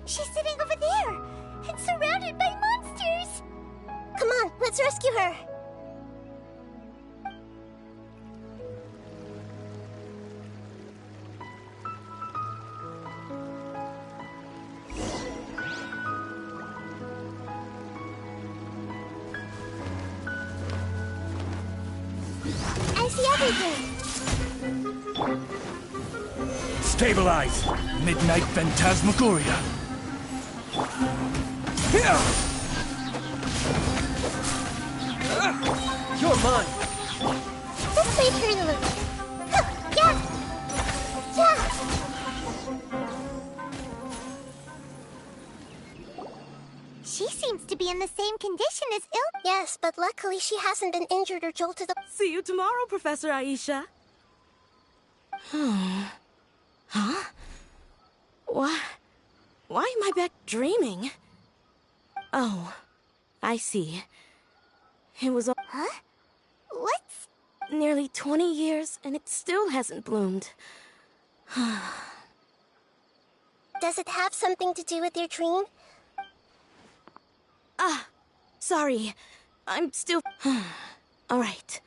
She's sitting over there, and surrounded by monsters! Come on, let's rescue her! I see everything! Stabilize! Midnight Phantasmagoria! You're mine! Let's leave her alone. Yeah! Yeah! She seems to be in the same condition as Il. Yes, but luckily she hasn't been injured or jolted up. See you tomorrow, Professor Aisha. Huh? Why am I back dreaming? Oh, I see. It was all... Huh? What's... Nearly 20 years, and it still hasn't bloomed. Does it have something to do with your dream? Sorry. I'm still... Alright.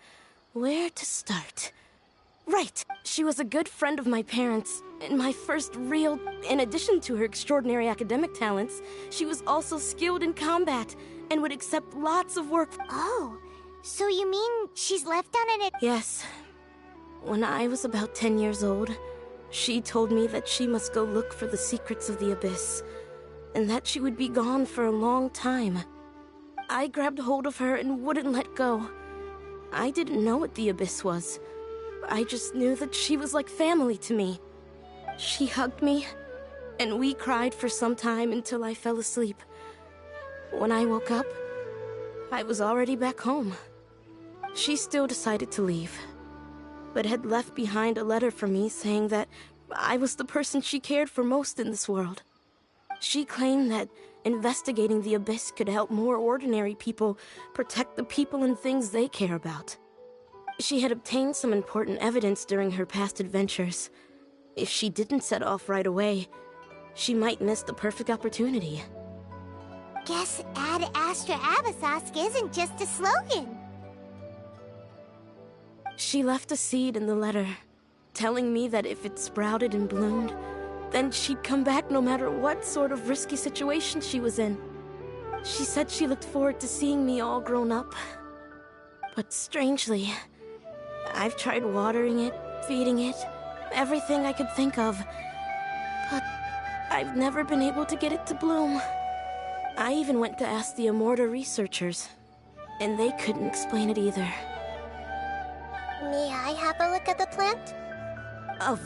Where to start? Right. She was a good friend of my parents, and my first real... In addition to her extraordinary academic talents, she was also skilled in combat, and would accept lots of work... Oh, so you mean she's left on an... Yes. When I was about 10 years old, she told me that she must go look for the secrets of the Abyss, and that she would be gone for a long time. I grabbed hold of her and wouldn't let go. I didn't know what the Abyss was. I just knew that she was like family to me. She hugged me, and we cried for some time until I fell asleep. When I woke up, I was already back home. She still decided to leave, but had left behind a letter for me saying that I was the person she cared for most in this world. She claimed that investigating the Abyss could help more ordinary people protect the people and things they care about. She had obtained some important evidence during her past adventures. If she didn't set off right away, she might miss the perfect opportunity. Guess Ad Astra Abyssosque isn't just a slogan. She left a seed in the letter, telling me that if it sprouted and bloomed, then she'd come back no matter what sort of risky situation she was in. She said she looked forward to seeing me all grown up. But strangely, I've tried watering it, feeding it, everything I could think of. But I've never been able to get it to bloom. I even went to ask the Immorta researchers, and they couldn't explain it either. May I have a look at the plant? Of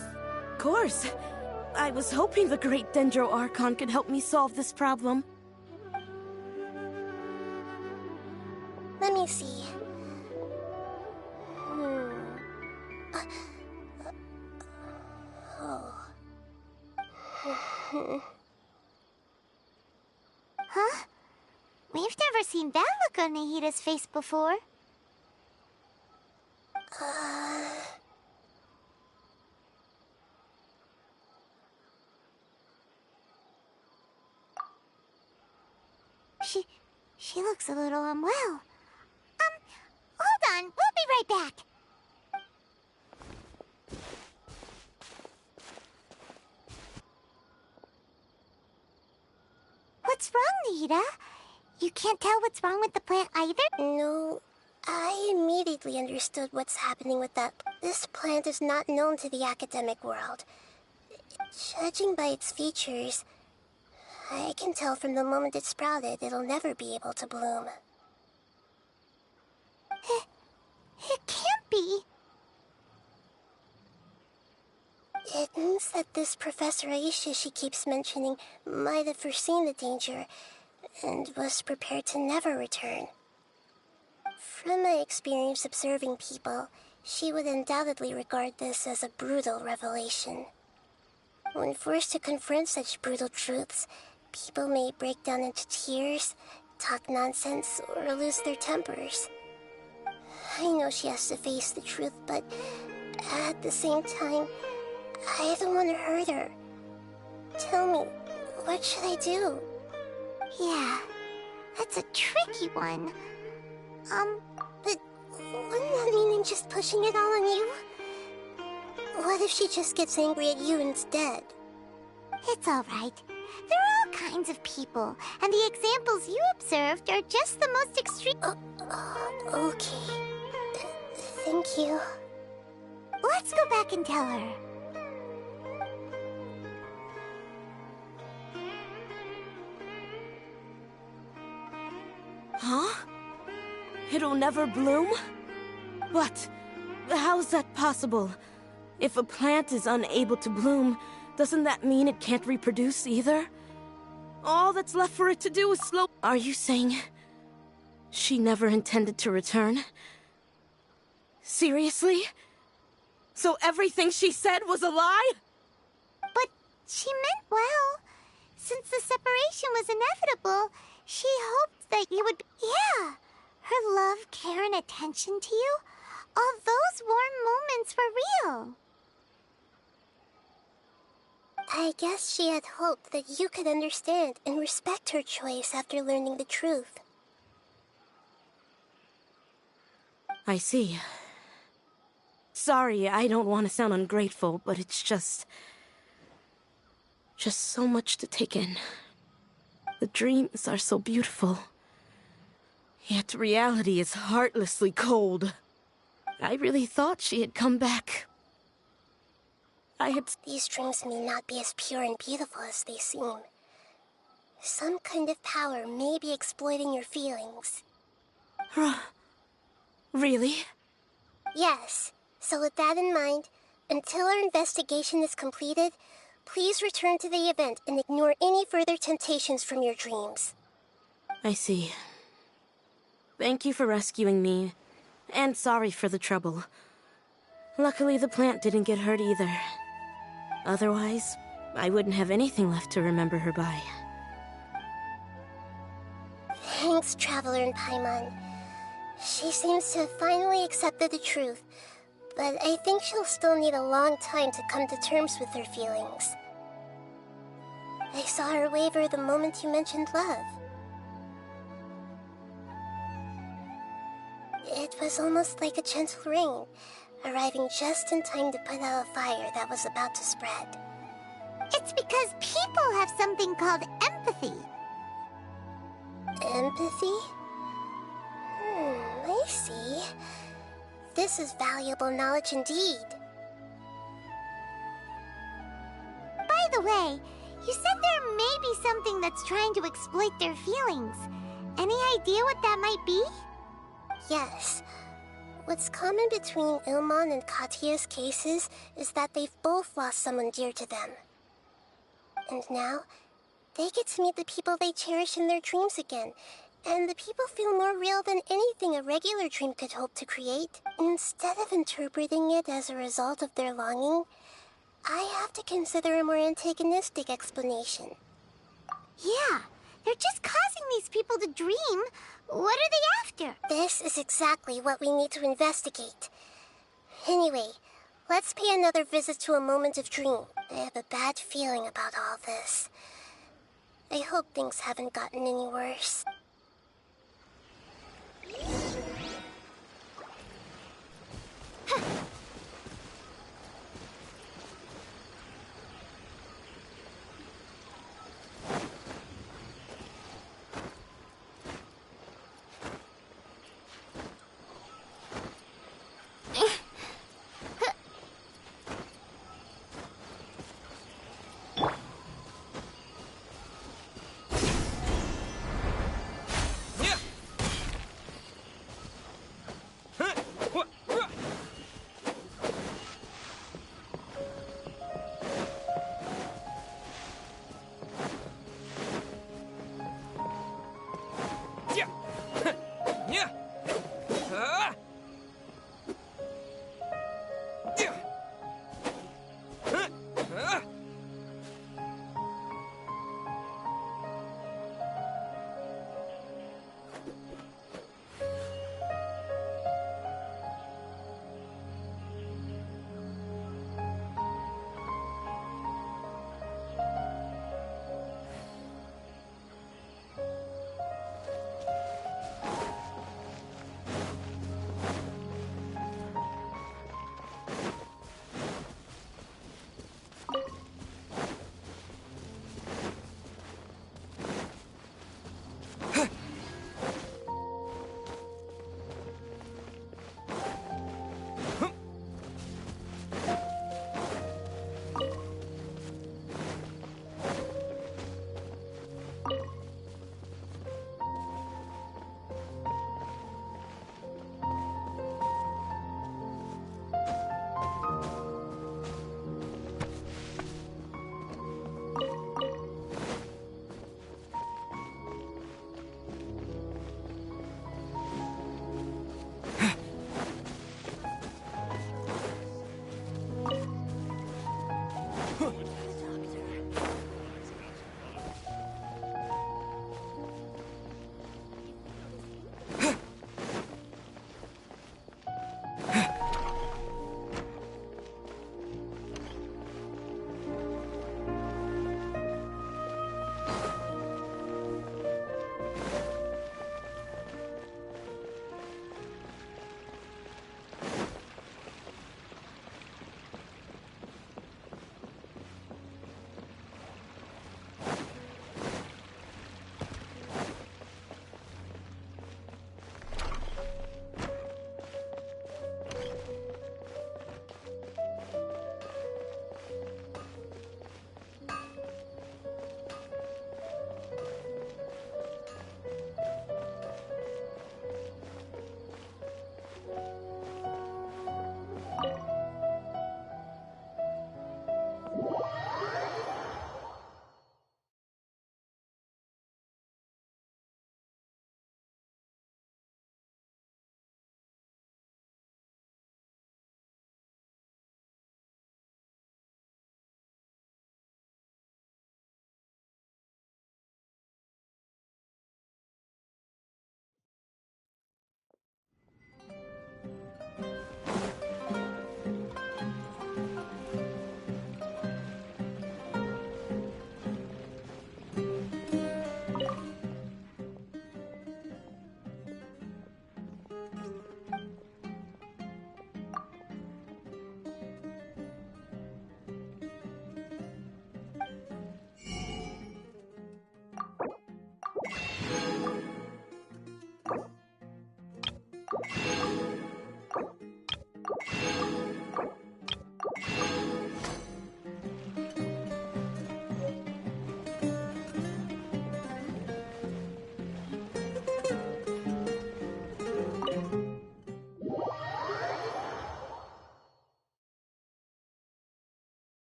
course. I was hoping the Great Dendro Archon could help me solve this problem. Let me see. Huh? We've never seen that look on Nahida's face before. She looks a little unwell. Hold on, we'll be right back. What's wrong, Nahida? You can't tell what's wrong with the plant either? No, I immediately understood what's happening with that. This plant is not known to the academic world. Judging by its features, I can tell from the moment it sprouted, it'll never be able to bloom. It can't be. It means that this Professor Aisha she keeps mentioning might have foreseen the danger and was prepared to never return. From my experience observing people, she would undoubtedly regard this as a brutal revelation. When forced to confront such brutal truths, people may break down into tears, talk nonsense, or lose their tempers. I know she has to face the truth, but at the same time, I don't want to hurt her. Tell me, What should I do? Yeah, that's a tricky one. But wouldn't that mean I'm just pushing it all on you? What if she just gets angry at you instead? It's alright. There are all kinds of people, and the examples you observed are just the most extreme. Okay. Thank you. Let's go back and tell her. Huh? It'll never bloom? But how's that possible? If a plant is unable to bloom, doesn't that mean it can't reproduce either? All that's left for it to do is slow. Are you saying she never intended to return? Seriously? So everything she said was a lie? But she meant well. Since the separation was inevitable, she hoped that you would... Yeah! Her love, care, and attention to you, all those warm moments were real. I guess she had hoped that you could understand and respect her choice after learning the truth. I see. Sorry, I don't want to sound ungrateful, but it's just so much to take in. The dreams are so beautiful. Yet reality is heartlessly cold. I really thought she had come back. These dreams may not be as pure and beautiful as they seem. Some kind of power may be exploiting your feelings. Really? Yes. So with that in mind, until our investigation is completed, please return to the event and ignore any further temptations from your dreams. I see. Thank you for rescuing me, and sorry for the trouble. Luckily, the plant didn't get hurt either. Otherwise, I wouldn't have anything left to remember her by. Thanks, Traveler in Paimon. She seems to have finally accepted the truth, but I think she'll still need a long time to come to terms with her feelings. I saw her waver the moment you mentioned love. It was almost like a gentle rain, arriving just in time to put out a fire that was about to spread. It's because people have something called empathy. Empathy? I see. This is valuable knowledge indeed. By the way, you said there may be something that's trying to exploit their feelings. Any idea what that might be? Yes. What's common between Ilmon and Katya's cases is that they've both lost someone dear to them. And now, they get to meet the people they cherish in their dreams again, and the people feel more real than anything a regular dream could hope to create. Instead of interpreting it as a result of their longing, I have to consider a more antagonistic explanation. Yeah, they're just causing these people to dream. What are they after? This is exactly what we need to investigate. Anyway, let's pay another visit to a moment of dream. I have a bad feeling about all this. I hope things haven't gotten any worse.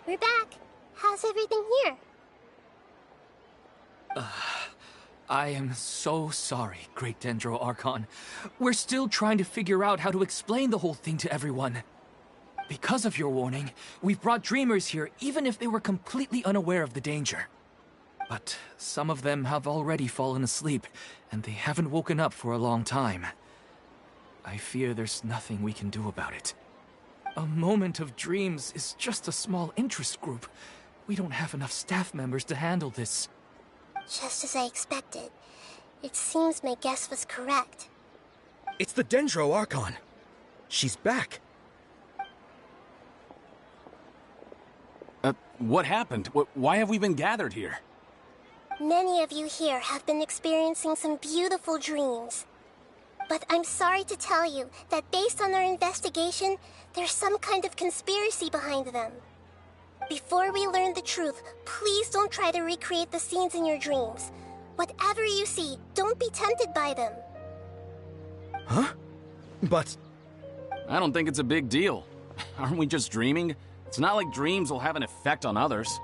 We're back. How's everything here? I am so sorry, Great Dendro Archon. We're still trying to figure out how to explain the whole thing to everyone. Because of your warning, we've brought dreamers here even if they were completely unaware of the danger. But some of them have already fallen asleep, and they haven't woken up for a long time. I fear there's nothing we can do about it. A moment of dreams is just a small interest group. We don't have enough staff members to handle this. Just as I expected. It seems my guess was correct. It's the Dendro Archon. She's back. What happened? Why have we been gathered here? Many of you here have been experiencing some beautiful dreams. But I'm sorry to tell you that based on our investigation, there's some kind of conspiracy behind them. Before we learn the truth, please don't try to recreate the scenes in your dreams. Whatever you see, don't be tempted by them. Huh? But... I don't think it's a big deal. Aren't we just dreaming? It's not like dreams will have an effect on others.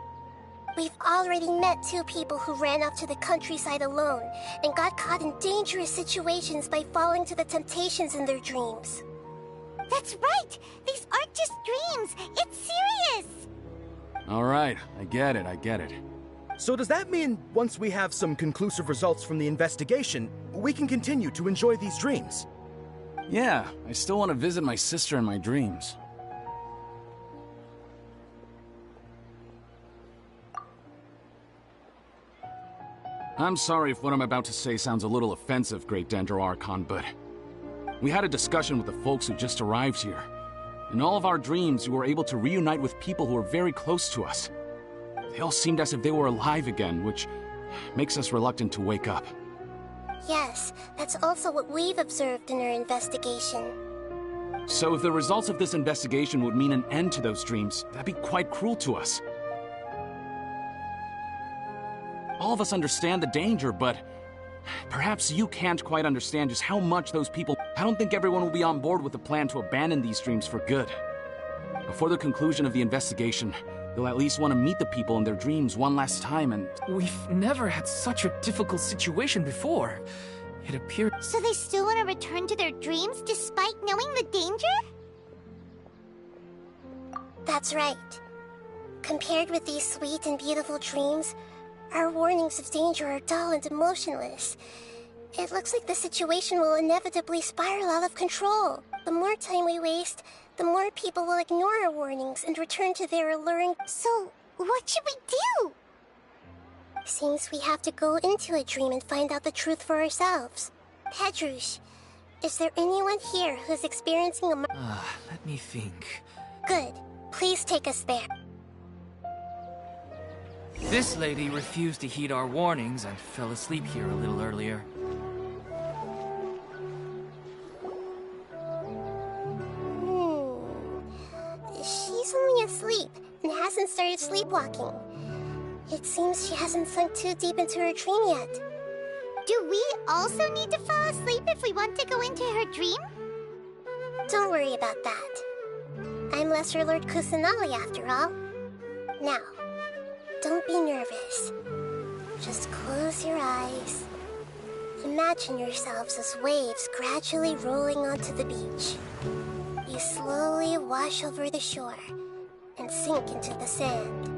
We've already met 2 people who ran off to the countryside alone and got caught in dangerous situations by falling to the temptations in their dreams. That's right! These aren't just dreams! It's serious! Alright, I get it. so does that mean once we have some conclusive results from the investigation, we can continue to enjoy these dreams? Yeah, I still want to visit my sister in my dreams. I'm sorry if what I'm about to say sounds a little offensive, Great Dendro Archon, but we had a discussion with the folks who just arrived here. In all of our dreams, we were able to reunite with people who were very close to us. They all seemed as if they were alive again, which makes us reluctant to wake up. Yes, that's also what we've observed in our investigation. So if the results of this investigation would mean an end to those dreams, that'd be quite cruel to us. All of us understand the danger, but perhaps you can't quite understand just how much those people... I don't think everyone will be on board with the plan to abandon these dreams for good. Before the conclusion of the investigation, they'll at least want to meet the people in their dreams one last time and... We've never had such a difficult situation before. It appears... So they still want to return to their dreams despite knowing the danger? That's right. Compared with these sweet and beautiful dreams, our warnings of danger are dull and emotionless. It looks like the situation will inevitably spiral out of control. The more time we waste, the more people will ignore our warnings and return to their alluring... So, what should we do? Seems we have to go into a dream and find out the truth for ourselves. Pedrush, is there anyone here who's experiencing a... let me think. Good. Please take us there. This lady refused to heed our warnings and fell asleep here a little earlier. She's only asleep and hasn't started sleepwalking. It seems she hasn't sunk too deep into her dream yet. Do we also need to fall asleep if we want to go into her dream? Don't worry about that. I'm Lesser Lord Kusanali after all. Now, don't be nervous. Just close your eyes. Imagine yourselves as waves gradually rolling onto the beach. You slowly wash over the shore and sink into the sand.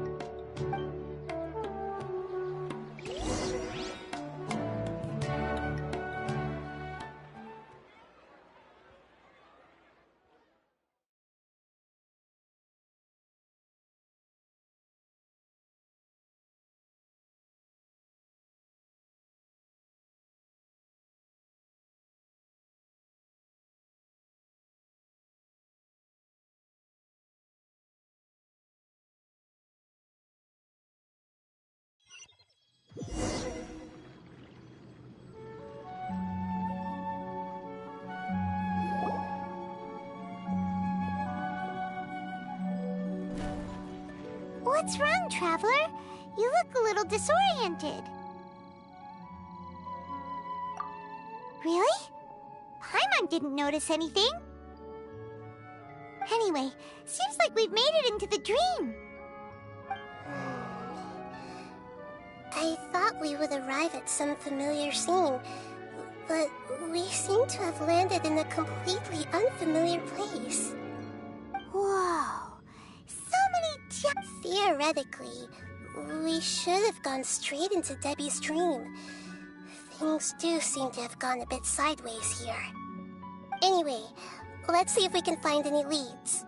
What's wrong, Traveler? You look a little disoriented. Really? Paimon didn't notice anything. Anyway, seems like we've made it into the dream. thought we would arrive at some familiar scene, but we seem to have landed in a completely unfamiliar place. Whoa. So many Theoretically, we should have gone straight into Debbie's dream. Things do seem to have gone a bit sideways here. Anyway, let's see if we can find any leads.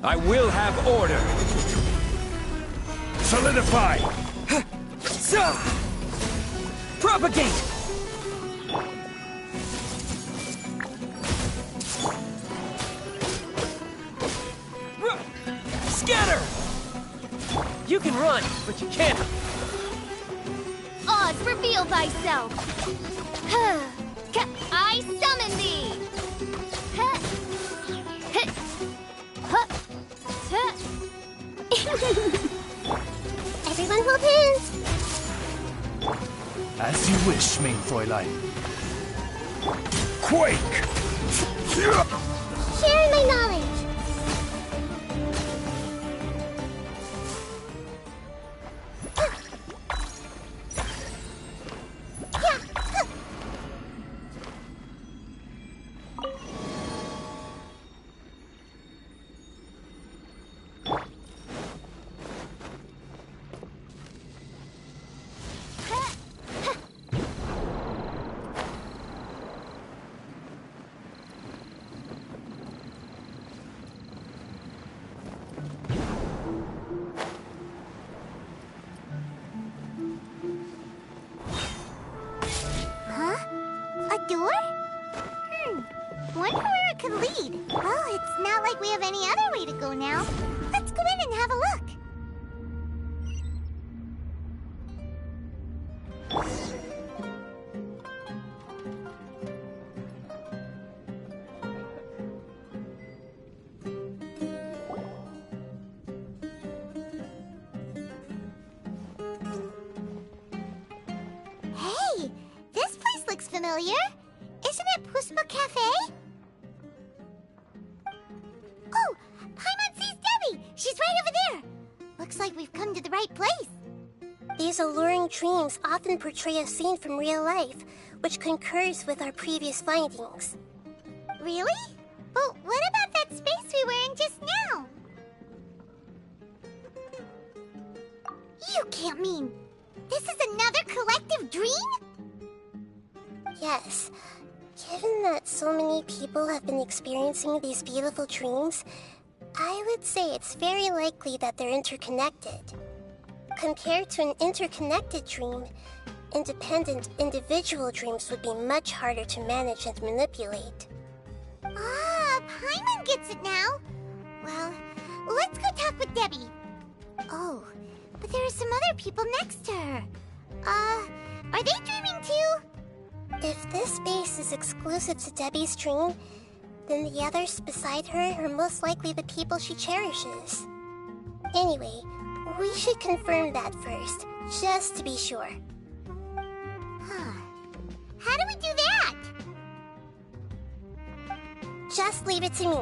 I will have order. Solidify. Propagate! Scatter! You can run, but you can't. Oz, reveal thyself! I summon thee! Everyone hold hands! As you wish, main Fräulein. Quake! Share my knowledge! Wonder where it could lead. Well, it's not like we have any other way to go now. Let's go in and have a look. Hey, this place looks familiar. Isn't it Puspa Cafe? Oh, Paimon sees Debbie! She's right over there! Looks like we've come to the right place. These alluring dreams often portray a scene from real life, which concurs with our previous findings. Really? But what about that space we were in just now? You can't mean... this is another collective dream? Yes. Given that so many people have been experiencing these beautiful dreams, I would say it's very likely that they're interconnected. Compared to an interconnected dream, Independent, individual dreams would be much harder to manage and manipulate. Ah, Paimon gets it now. Well, let's go talk with Debbie. Oh, but there are some other people next to her. Are they dreaming too? If this space is exclusive to Debbie's dream, then the others beside her are most likely the people she cherishes. Anyway, we should confirm that first, just to be sure. Huh. How do we do that? Just leave it to me.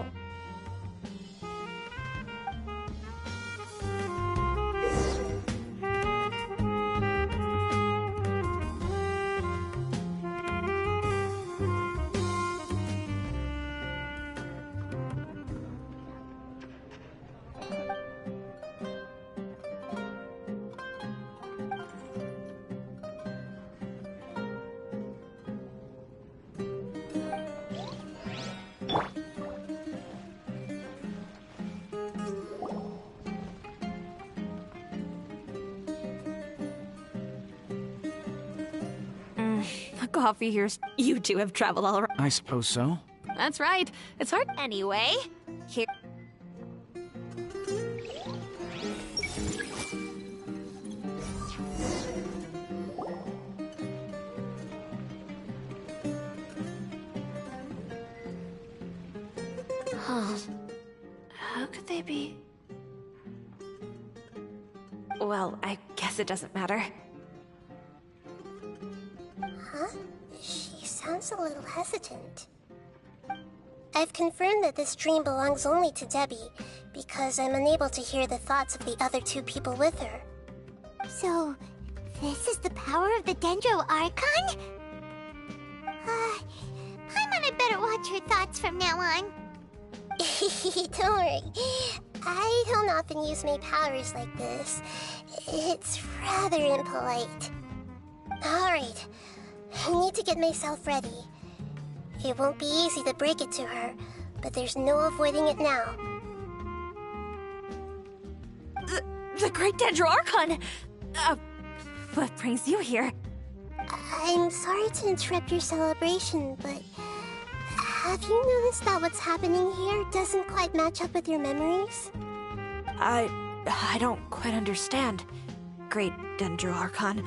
The coffee here's... You two have traveled all around. I suppose so. That's right. It's hard anyway. Here... Huh. How could they be... Well, I guess it doesn't matter. Huh? She sounds a little hesitant. I've confirmed that this dream belongs only to Debbie, because I'm unable to hear the thoughts of the other two people with her. So, this is the power of the Dendro Archon? Paimon had better watch her thoughts from now on. Don't worry. I don't often use my powers like this. It's rather impolite. Alright, I need to get myself ready. It won't be easy to break it to her, but there's no avoiding it now. The Great Dendro Archon! What brings you here? I'm sorry to interrupt your celebration, but have you noticed that what's happening here doesn't quite match up with your memories? I don't quite understand. Great Dendro Archon.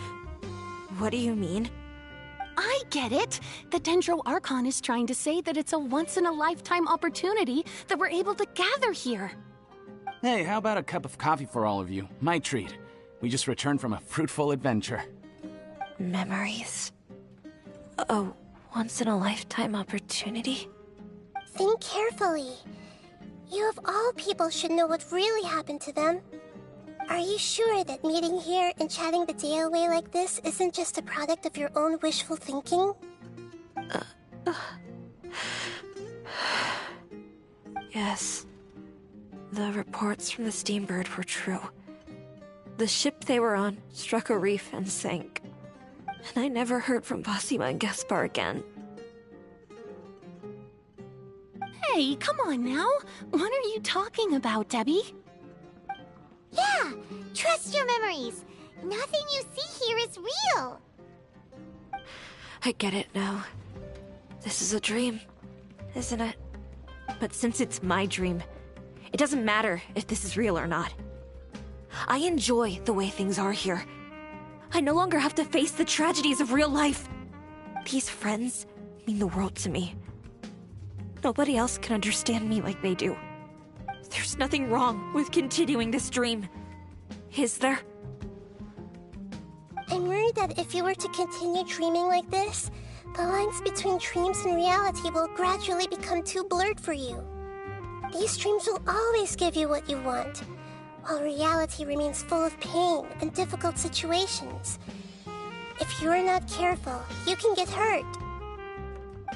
What do you mean? I get it! The Dendro Archon is trying to say that it's a once-in-a-lifetime opportunity that we're able to gather here. Hey, how about a cup of coffee for all of you? My treat. We just returned from a fruitful adventure. Memories. A once-in-a-lifetime opportunity? Think carefully. You of all people should know what really happened to them. Are you sure that meeting here and chatting the day away like this isn't just a product of your own wishful thinking? Yes. The reports from the Steambird were true. The ship they were on struck a reef and sank. And I never heard from Basima and Gaspar again. Hey, come on now! What are you talking about, Debbie? Yeah, trust your memories. Nothing you see here is real. I get it now. This is a dream, isn't it? But since it's my dream, it doesn't matter if this is real or not. I enjoy the way things are here. I no longer have to face the tragedies of real life. These friends mean the world to me. Nobody else can understand me like they do. There's nothing wrong with continuing this dream. Is there? I'm worried that if you were to continue dreaming like this, the lines between dreams and reality will gradually become too blurred for you. These dreams will always give you what you want, while reality remains full of pain and difficult situations. If you're not careful, you can get hurt.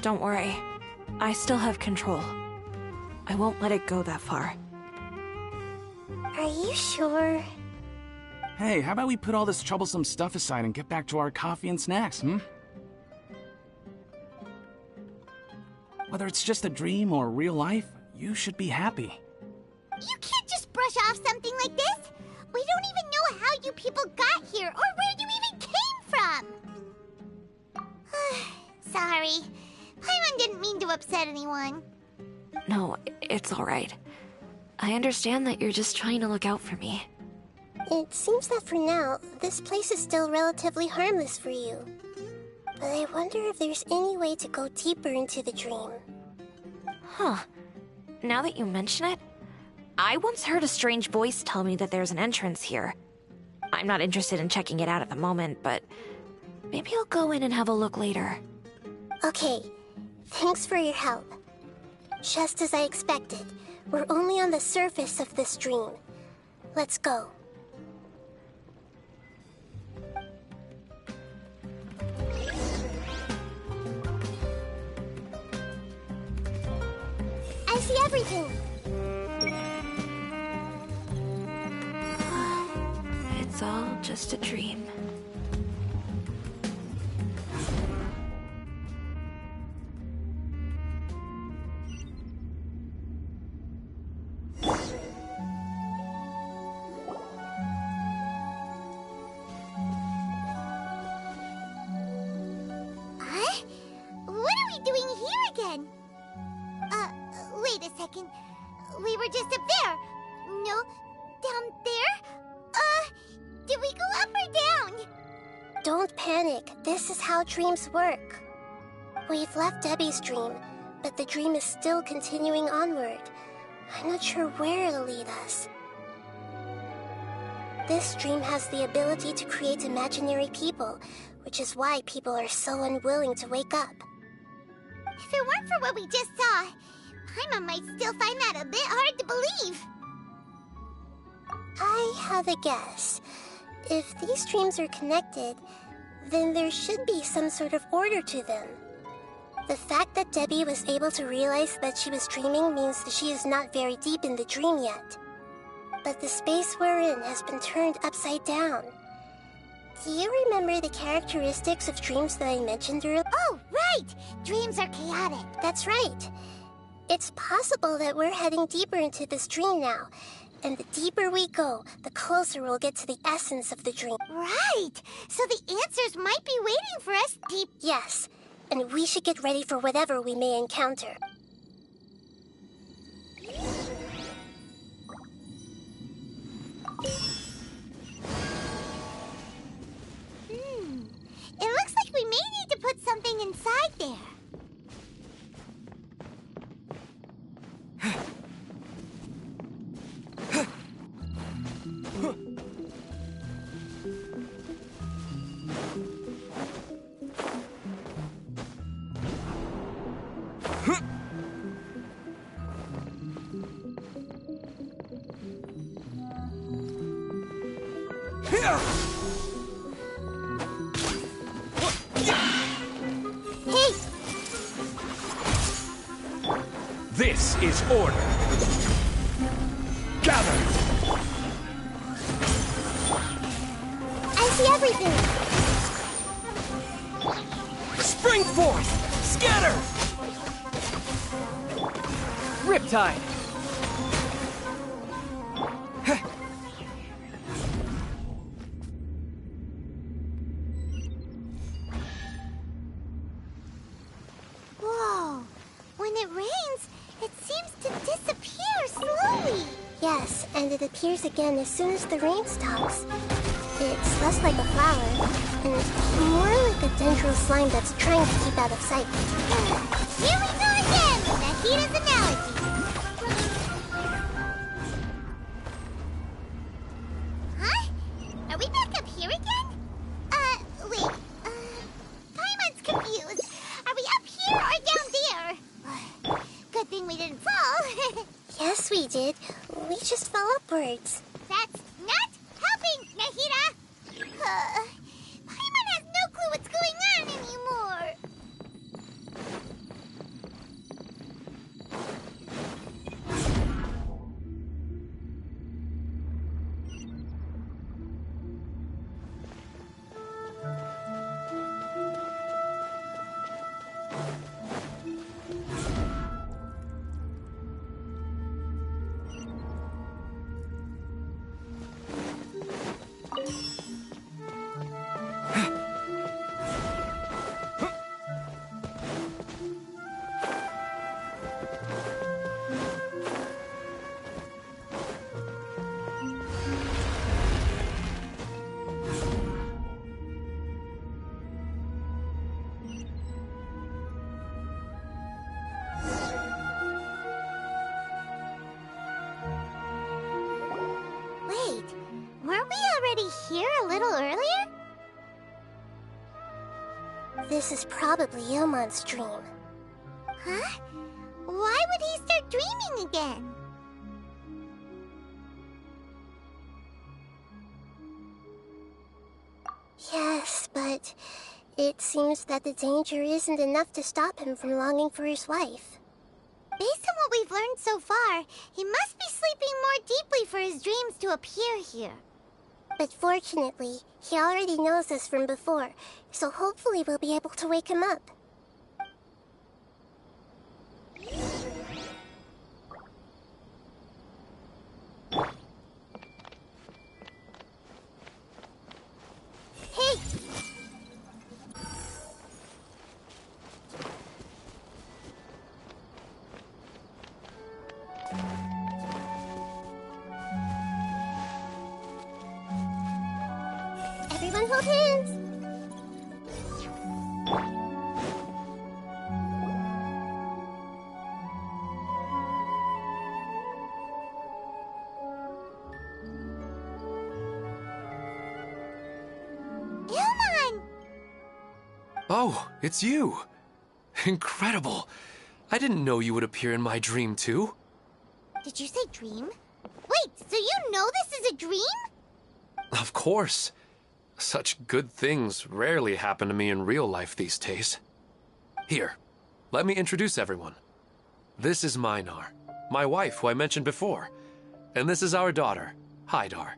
Don't worry. I still have control. I won't let it go that far. Are you sure? Hey, how about we put all this troublesome stuff aside and get back to our coffee and snacks, hmm? Whether it's just a dream or real life, you should be happy. You can't just brush off something like this. We don't even know how you people got here or where you even came from. Sorry. Paimon didn't mean to upset anyone. No, it's alright. I understand that you're just trying to look out for me. It seems that for now, this place is still relatively harmless for you. But I wonder if there's any way to go deeper into the dream. Huh. Now that you mention it, I once heard a strange voice tell me that there's an entrance here. I'm not interested in checking it out at the moment, but maybe I'll go in and have a look later. Okay, thanks for your help. Just as I expected, we're only on the surface of this dream. Let's go. I see everything. It's all just a dream. Huh? What are we doing here again? Wait a second. We were just up there. No, down there? Did we go up or down? Don't panic. This is how dreams work. We've left Debbie's dream, but the dream is still continuing onward. I'm not sure where it'll lead us. This dream has the ability to create imaginary people, which is why people are so unwilling to wake up. If it weren't for what we just saw, Paimon might still find that a bit hard to believe. I have a guess. If these dreams are connected, then there should be some sort of order to them. The fact that Debbie was able to realize that she was dreaming means that she is not very deep in the dream yet. But the space we're in has been turned upside down. Do you remember the characteristics of dreams that I mentioned earlier? Oh, right! Dreams are chaotic. That's right. It's possible that we're heading deeper into this dream now. And the deeper we go, the closer we'll get to the essence of the dream. Right! So the answers might be waiting for us deep. Yes, and we should get ready for whatever we may encounter. It looks like we may need to put something inside there. Hey! This is order. Gather! I see everything! Spring forth! Scatter! Riptide! Whoa! When it rains, it seems to disappear slowly. Yes, and it appears again as soon as the rain stops. It's less like a flower, and more like a dendral slime that's trying to keep out of sight. Here we go again with Nahida's analogy. Huh? Are we back up here again? Wait. Paimon's confused. Are we up here or down there? Good thing we didn't fall. Yes, we did. We just fell upwards. That's not helping, Nahida! Paimon has no clue what's going on anymore. little earlier? This is probably Ilmon's dream. Huh? Why would he start dreaming again? Yes, but it seems that the danger isn't enough to stop him from longing for his wife. Based on what we've learned so far, he must be sleeping more deeply for his dreams to appear here. But fortunately, he already knows us from before, so hopefully we'll be able to wake him up. Hey! Everyone hold hands! Ilmon! Oh, it's you. Incredible. I didn't know you would appear in my dream, too. Did you say dream? Wait, so you know this is a dream? Of course. Such good things rarely happen to me in real life these days. Here, let me introduce everyone. This is Minar, my wife who I mentioned before. And this is our daughter, Hydar.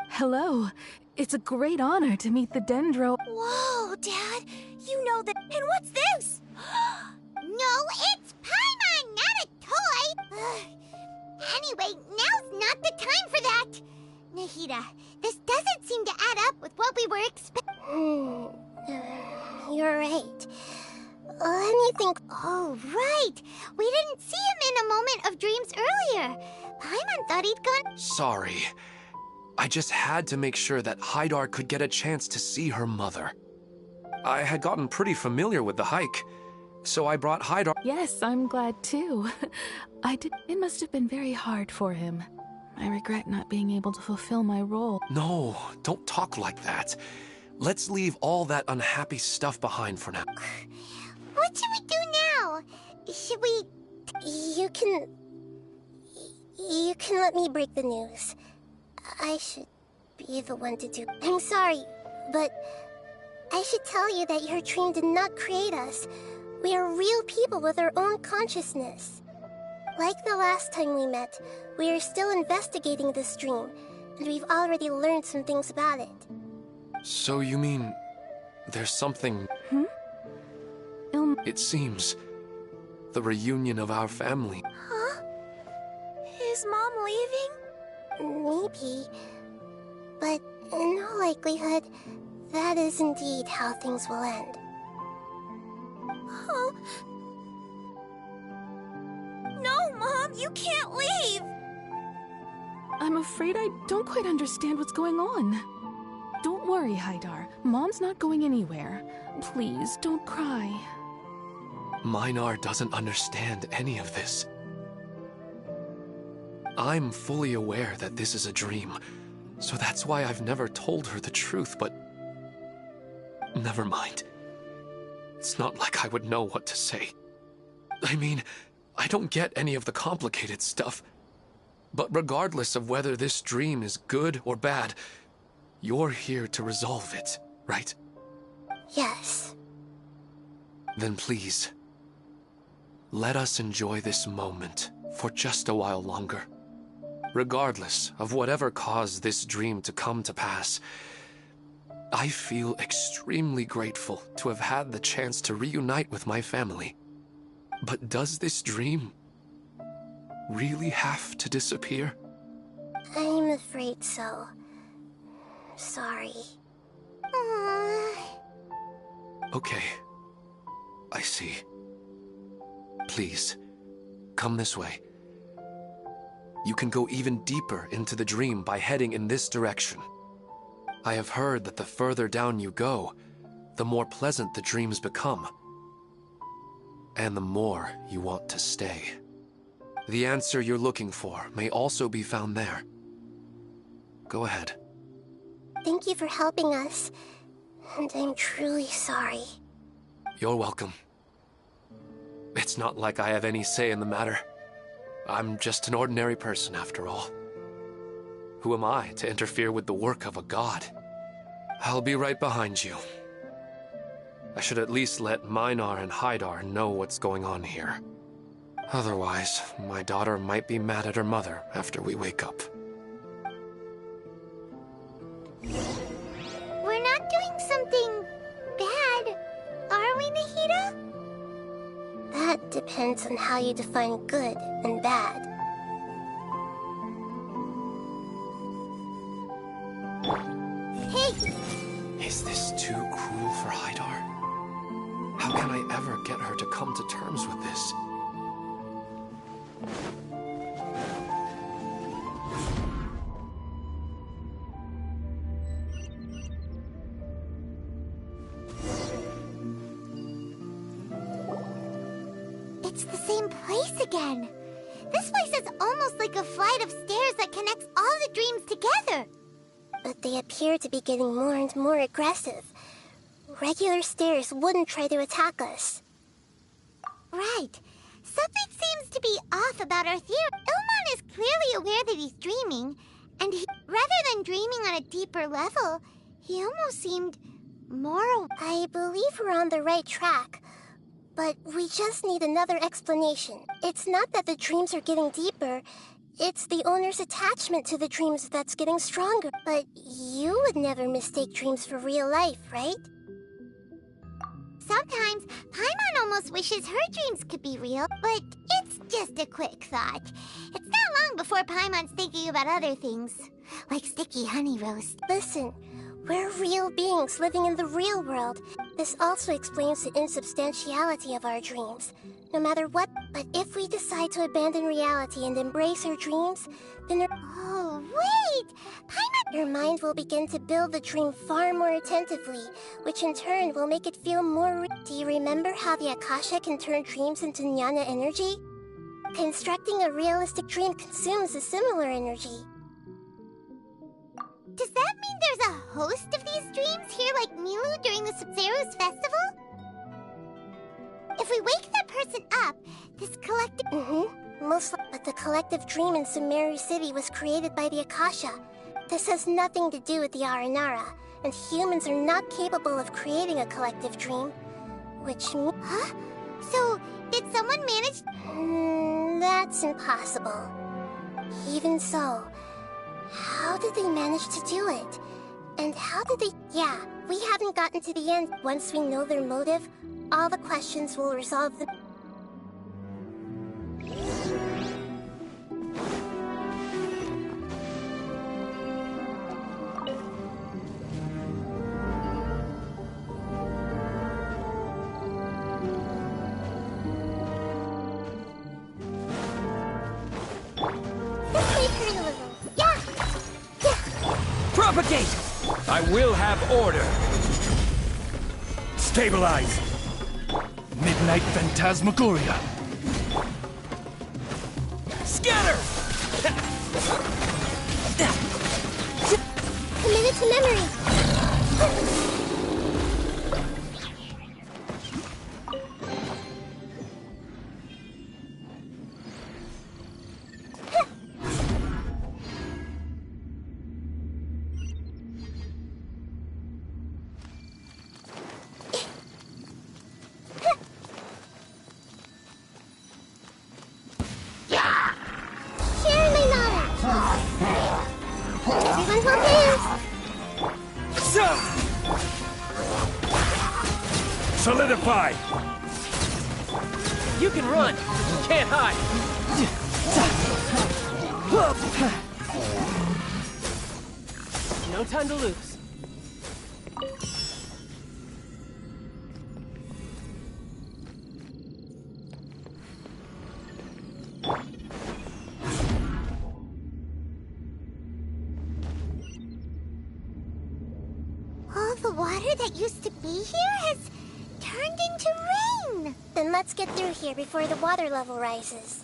Hello. It's a great honor to meet the Dendro. Whoa, Dad! You know that. And what's this? No, it's Paimon, not a toy! Anyway, now's not the time for that! Nahida, this doesn't seem to add up with what we were expecting. You're right. Let me think. Oh, right! We didn't see him in a moment of dreams earlier. Paimon thought he'd gone. Sorry. I just had to make sure that Hydar could get a chance to see her mother. I had gotten pretty familiar with the hike, so I brought Hydar. Yes, I'm glad too. It must have been very hard for him. I regret not being able to fulfill my role. No, don't talk like that. Let's leave all that unhappy stuff behind for now. What should we do now? Should we... You can let me break the news. I should be the one to do. I'm sorry, but I should tell you that your dream did not create us. We are real people with our own consciousness. Like the last time we met, we are still investigating this dream, and we've already learned some things about it. So you mean there's something... It seems the reunion of our family. Huh? Is Mom leaving? Maybe. But in all likelihood, that is indeed how things will end. Oh. No, Mom, you can't leave! I'm afraid I don't quite understand what's going on. Don't worry, Hydar. Mom's not going anywhere. Please, don't cry. Minar doesn't understand any of this. I'm fully aware that this is a dream, so that's why I've never told her the truth, but... Never mind. It's not like I would know what to say. I mean, I don't get any of the complicated stuff. But regardless of whether this dream is good or bad, you're here to resolve it, right? Yes. Then please, let us enjoy this moment for just a while longer. Regardless of whatever caused this dream to come to pass, I feel extremely grateful to have had the chance to reunite with my family. But does this dream really have to disappear? I'm afraid so. Sorry. Okay. I see. Please, come this way. You can go even deeper into the dream by heading in this direction. I have heard that the further down you go, the more pleasant the dreams become. And the more you want to stay. The answer you're looking for may also be found there. Go ahead. Thank you for helping us. And I'm truly sorry. You're welcome. It's not like I have any say in the matter. I'm just an ordinary person, after all. Who am I to interfere with the work of a god? I'll be right behind you. I should at least let Minar and Haidar know what's going on here. Otherwise, my daughter might be mad at her mother after we wake up. We're not doing something bad, are we, Nahida? That depends on how you define good and bad. Hey! Is this too cruel for Haidar? How can I ever get her to come to terms with this? It's the same place again. This place is almost like a flight of stairs that connects all the dreams together. But they appear to be getting more and more aggressive. Regular stairs wouldn't try to attack us. Right. Something seems to be off about our theory. Ilmon is clearly aware that he's dreaming, and rather than dreaming on a deeper level, he almost seemed more... I believe we're on the right track, but we just need another explanation. It's not that the dreams are getting deeper, it's the owner's attachment to the dreams that's getting stronger. But you would never mistake dreams for real life, right? Sometimes, Paimon almost wishes her dreams could be real, but it's just a quick thought. It's not long before Paimon's thinking about other things, like sticky honey roast. Listen, we're real beings living in the real world. This also explains the insubstantiality of our dreams. No matter what, but if we decide to abandon reality and embrace our dreams, then Oh, wait! Paimon... your mind will begin to build the dream far more attentively, which in turn will make it feel more Do you remember how the Akasha can turn dreams into jnana energy? Constructing a realistic dream consumes a similar energy. Does that mean there's a host of these dreams here like Milu during the Sumeru's festival? If we wake that person up, this collective... But the collective dream in Sumeru City was created by the Akasha. This has nothing to do with the Aranara, and humans are not capable of creating a collective dream. Which means... Huh? So, did someone manage... That's impossible. Even so, how did they manage to do it? And how did they... Yeah, we haven't gotten to the end. Once we know their motive, all the questions will resolve them. Propagate! I will have order. Stabilize. Midnight Phantasmagoria. Scatter! Committed to memory. Solidify! You can run, but you can't hide! No time to lose. All the water that used to be here has turned into rain! Then let's get through here before the water level rises.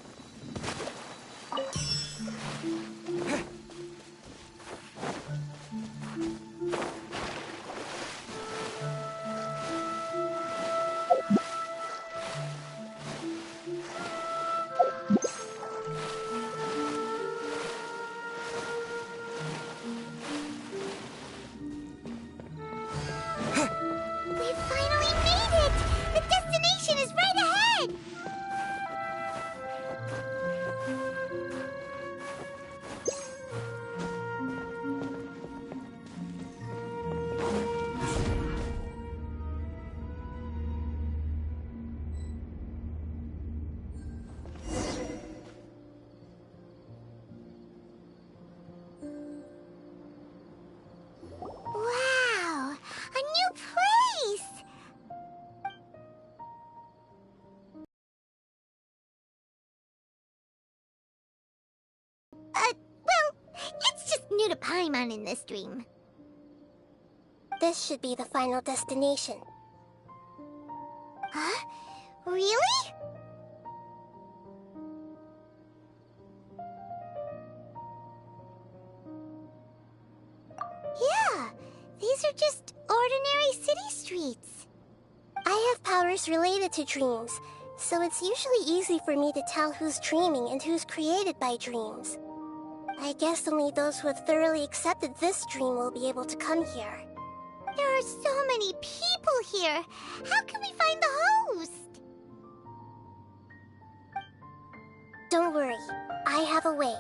It's just new to Paimon in this dream. This should be the final destination. Huh? Really? Yeah, these are just ordinary city streets. I have powers related to dreams, so it's usually easy for me to tell who's dreaming and who's created by dreams. I guess only those who have thoroughly accepted this dream will be able to come here. There are so many people here. How can we find the host? Don't worry, I have a way.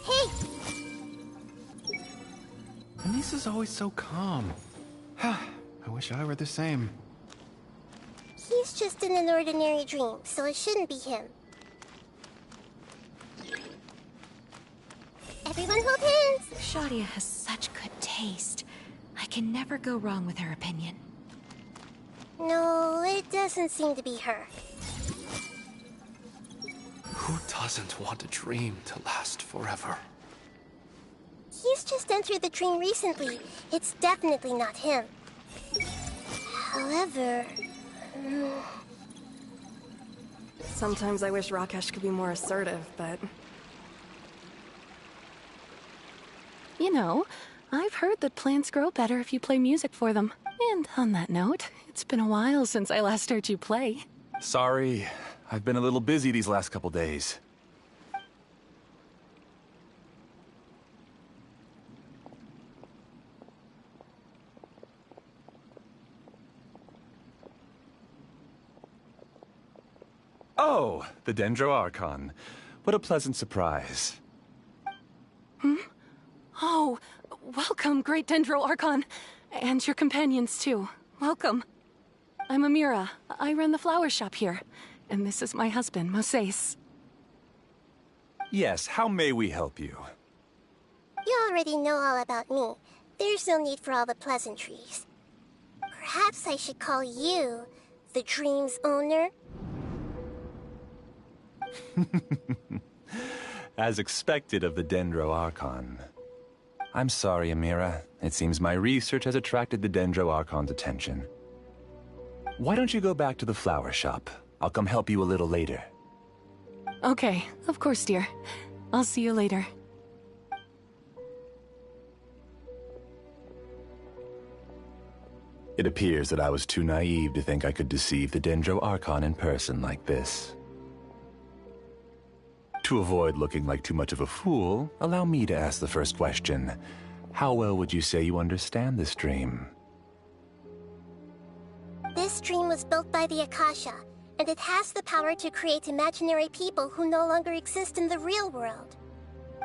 Hey! Anissa's always so calm. I wish I were the same. He's just in an ordinary dream, so it shouldn't be him. Everyone hold hands! Nahdia has such good taste. I can never go wrong with her opinion. No, it doesn't seem to be her. Who doesn't want a dream to last forever? He's just entered the dream recently. It's definitely not him. However... Sometimes I wish Rakesh could be more assertive, but... You know, I've heard that plants grow better if you play music for them. And on that note, it's been a while since I last heard you play. Sorry, I've been a little busy these last couple days. Oh, the Dendro Archon. What a pleasant surprise. Oh, welcome, Great Dendro Archon. And your companions, too. Welcome. I'm Amira. I run the flower shop here. And this is my husband, Moses. Yes, how may we help you? You already know all about me. There's no need for all the pleasantries. Perhaps I should call you the dream's owner? As expected of the Dendro Archon. I'm sorry, Amira. It seems my research has attracted the Dendro Archon's attention. Why don't you go back to the flower shop? I'll come help you a little later. Okay, of course, dear. I'll see you later. It appears that I was too naive to think I could deceive the Dendro Archon in person like this. To avoid looking like too much of a fool, allow me to ask the first question. How well would you say you understand this dream? This dream was built by the Akasha, and it has the power to create imaginary people who no longer exist in the real world.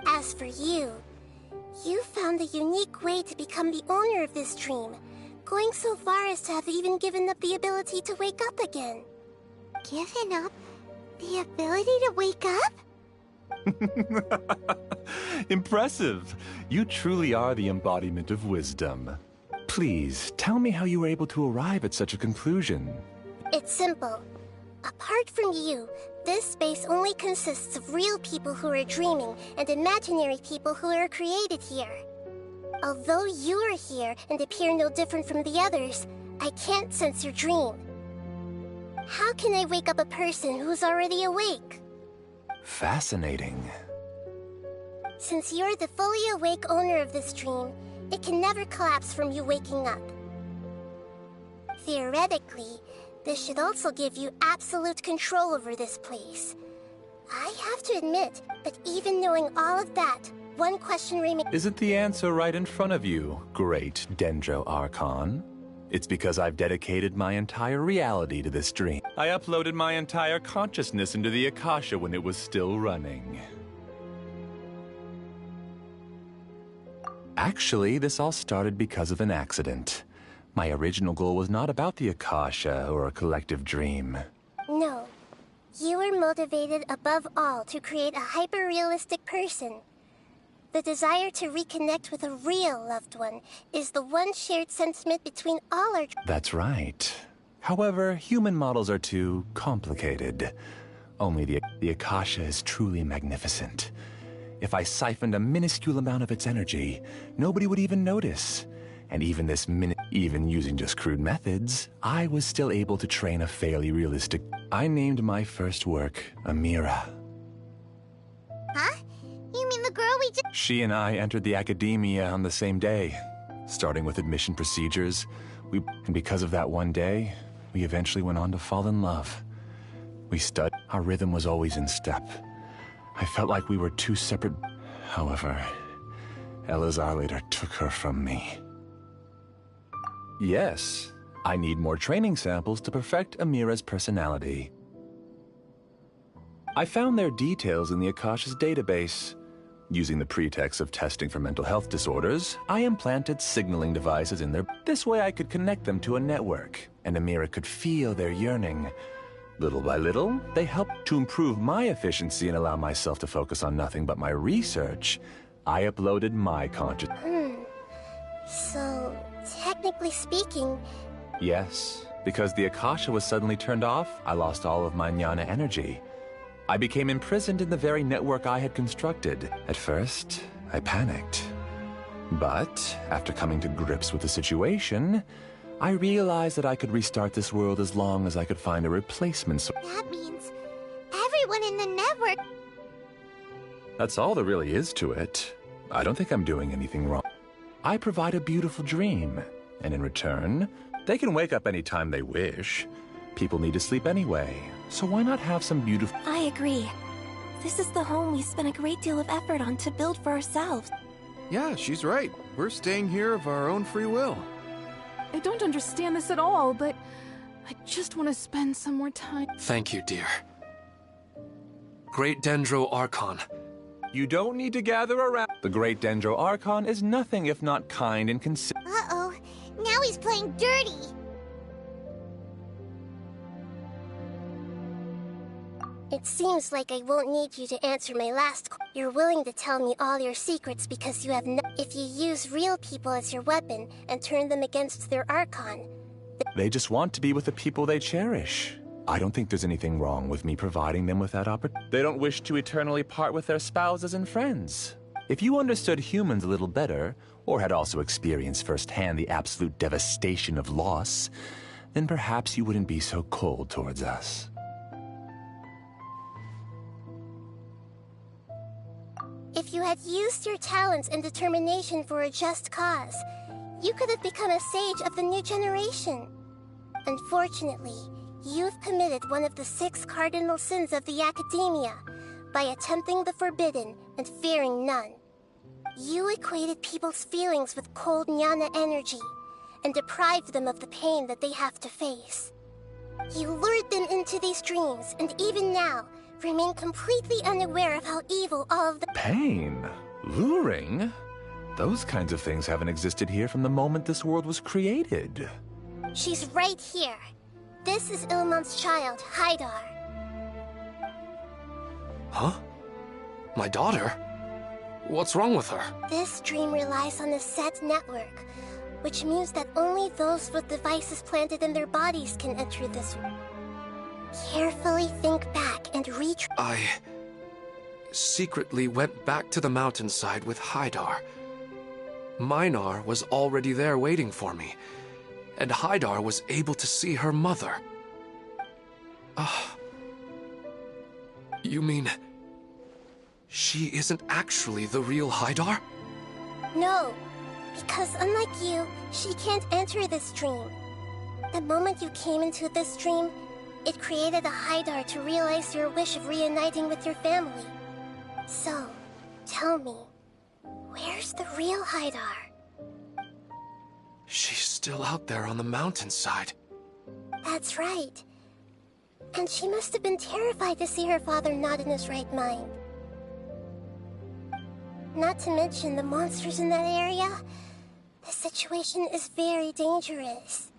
As for you, you found a unique way to become the owner of this dream, going so far as to have even given up the ability to wake up again. Given up the ability to wake up? Impressive! You truly are the embodiment of wisdom. Please, tell me how you were able to arrive at such a conclusion. It's simple. Apart from you, this space only consists of real people who are dreaming and imaginary people who are created here. Although you are here and appear no different from the others, I can't sense your dream. How can I wake up a person who's already awake? Fascinating. Since you're the fully awake owner of this dream, it can never collapse from you waking up. Theoretically, this should also give you absolute control over this place. I have to admit that even knowing all of that, one question remains. Isn't the answer right in front of you, Great Dendro Archon? It's because I've dedicated my entire reality to this dream. I uploaded my entire consciousness into the Akasha when it was still running. Actually, this all started because of an accident. My original goal was not about the Akasha or a collective dream. No. You were motivated above all to create a hyper-realistic person. The desire to reconnect with a real loved one is the one shared sentiment between all our... That's right. However, human models are too complicated. Only the Akasha is truly magnificent. If I siphoned a minuscule amount of its energy, nobody would even notice. And even even using just crude methods, I was still able to train a fairly realistic... I named my first work Amira. Huh? You mean the girl we just... She and I entered the academia on the same day, starting with admission procedures. And because of that one day, we eventually went on to fall in love. We studied. Our rhythm was always in step. I felt like we were two separate... However, Elazar later took her from me. Yes, I need more training samples to perfect Amira's personality. I found their details in the Akasha's database. Using the pretext of testing for mental health disorders, I implanted signaling devices in their... This way I could connect them to a network, and Amira could feel their yearning. Little by little, they helped to improve my efficiency and allow myself to focus on nothing but my research. I uploaded my consciousness. So, technically speaking... Yes, because the Akasha was suddenly turned off, I lost all of my jnana energy. I became imprisoned in the very network I had constructed. At first, I panicked. But, after coming to grips with the situation, I realized that I could restart this world as long as I could find a replacement source. That means everyone in the network... That's all there really is to it. I don't think I'm doing anything wrong. I provide a beautiful dream, and in return, they can wake up any time they wish. People need to sleep anyway, so why not have some beautiful... I agree. This is the home we spent a great deal of effort on to build for ourselves. Yeah, she's right. We're staying here of our own free will. I don't understand this at all, but I just want to spend some more time. Thank you, dear. Great Dendro Archon. You don't need to gather around. The Great Dendro Archon is nothing if not kind and considerate. Uh-oh. Now he's playing dirty. It seems like I won't need you to answer my last question. You're willing to tell me all your secrets because you have no... If you use real people as your weapon and turn them against their Archon... They just want to be with the people they cherish. I don't think there's anything wrong with me providing them with that opportunity. They don't wish to eternally part with their spouses and friends. If you understood humans a little better, or had also experienced firsthand the absolute devastation of loss, then perhaps you wouldn't be so cold towards us. If you had used your talents and determination for a just cause, you could have become a sage of the new generation. Unfortunately, you've committed one of the 6 cardinal sins of the Academia by attempting the forbidden and fearing none. You equated people's feelings with cold jnana energy and deprived them of the pain that they have to face. You lured them into these dreams, and even now, remain completely unaware of how evil all of the... Pain? Luring? Those kinds of things haven't existed here from the moment this world was created. She's right here. This is Ilmon's child, Haidar. Huh? My daughter? What's wrong with her? This dream relies on a set network, which means that only those with devices planted in their bodies can enter this world. Carefully think back and I secretly went back to the mountainside with Haidar. Minar was already there waiting for me, and Haidar was able to see her mother. You mean she isn't actually the real Haidar? No, because unlike you, she can't enter this dream. The moment you came into this dream, it created a Haidar to realize your wish of reuniting with your family. So, tell me, where's the real Haidar? She's still out there on the mountainside. That's right. And she must have been terrified to see her father not in his right mind. Not to mention the monsters in that area. The situation is very dangerous.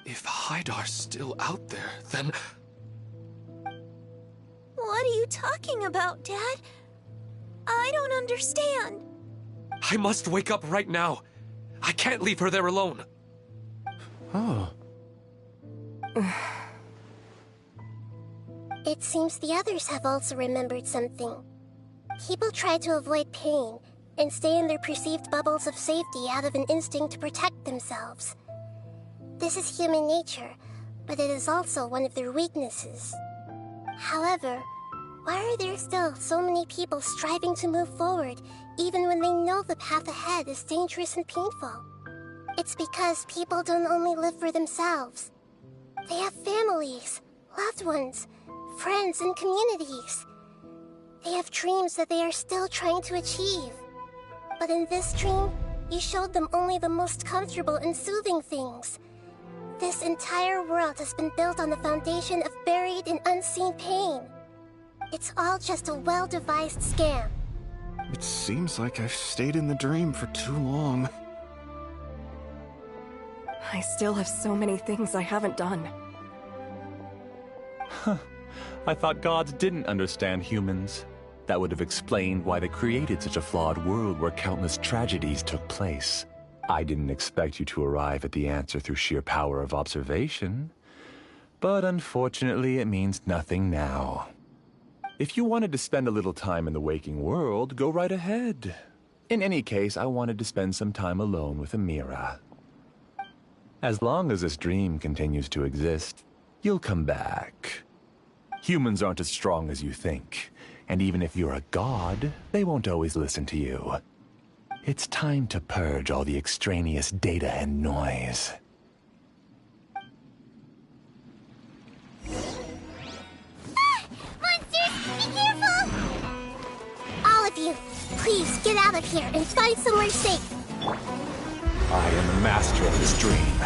If Haidar's still out there, then... What are you talking about, Dad? I don't understand. I must wake up right now. I can't leave her there alone. Oh. It seems the others have also remembered something. People try to avoid pain and stay in their perceived bubbles of safety out of an instinct to protect themselves. This is human nature, but it is also one of their weaknesses. However, why are there still so many people striving to move forward, even when they know the path ahead is dangerous and painful? It's because people don't only live for themselves. They have families, loved ones, friends, and communities. They have dreams that they are still trying to achieve. But in this dream, you showed them only the most comfortable and soothing things. This entire world has been built on the foundation of buried and unseen pain. It's all just a well-devised scam. It seems like I've stayed in the dream for too long. I still have so many things I haven't done. Huh. I thought gods didn't understand humans. That would have explained why they created such a flawed world where countless tragedies took place. I didn't expect you to arrive at the answer through sheer power of observation. But unfortunately, it means nothing now. If you wanted to spend a little time in the waking world, go right ahead. In any case, I wanted to spend some time alone with Amira. As long as this dream continues to exist, you'll come back. Humans aren't as strong as you think, and even if you're a god, they won't always listen to you. It's time to purge all the extraneous data and noise. Monsters, be careful! All of you, please get out of here and find somewhere safe. I am the master of this dream.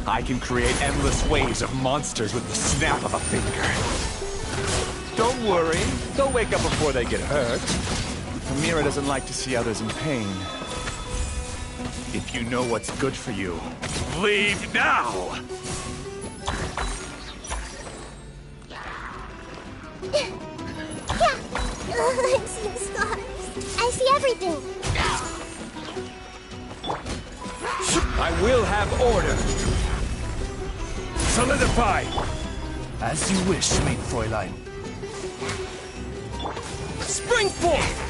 I can create endless waves of monsters with the snap of a finger. Don't worry, they'll wake up before they get hurt. Amira doesn't like to see others in pain. If you know what's good for you, leave now! I'm seeing stars. I see everything. I will have order. Solidify! As you wish, Maid Fräulein. Spring forth!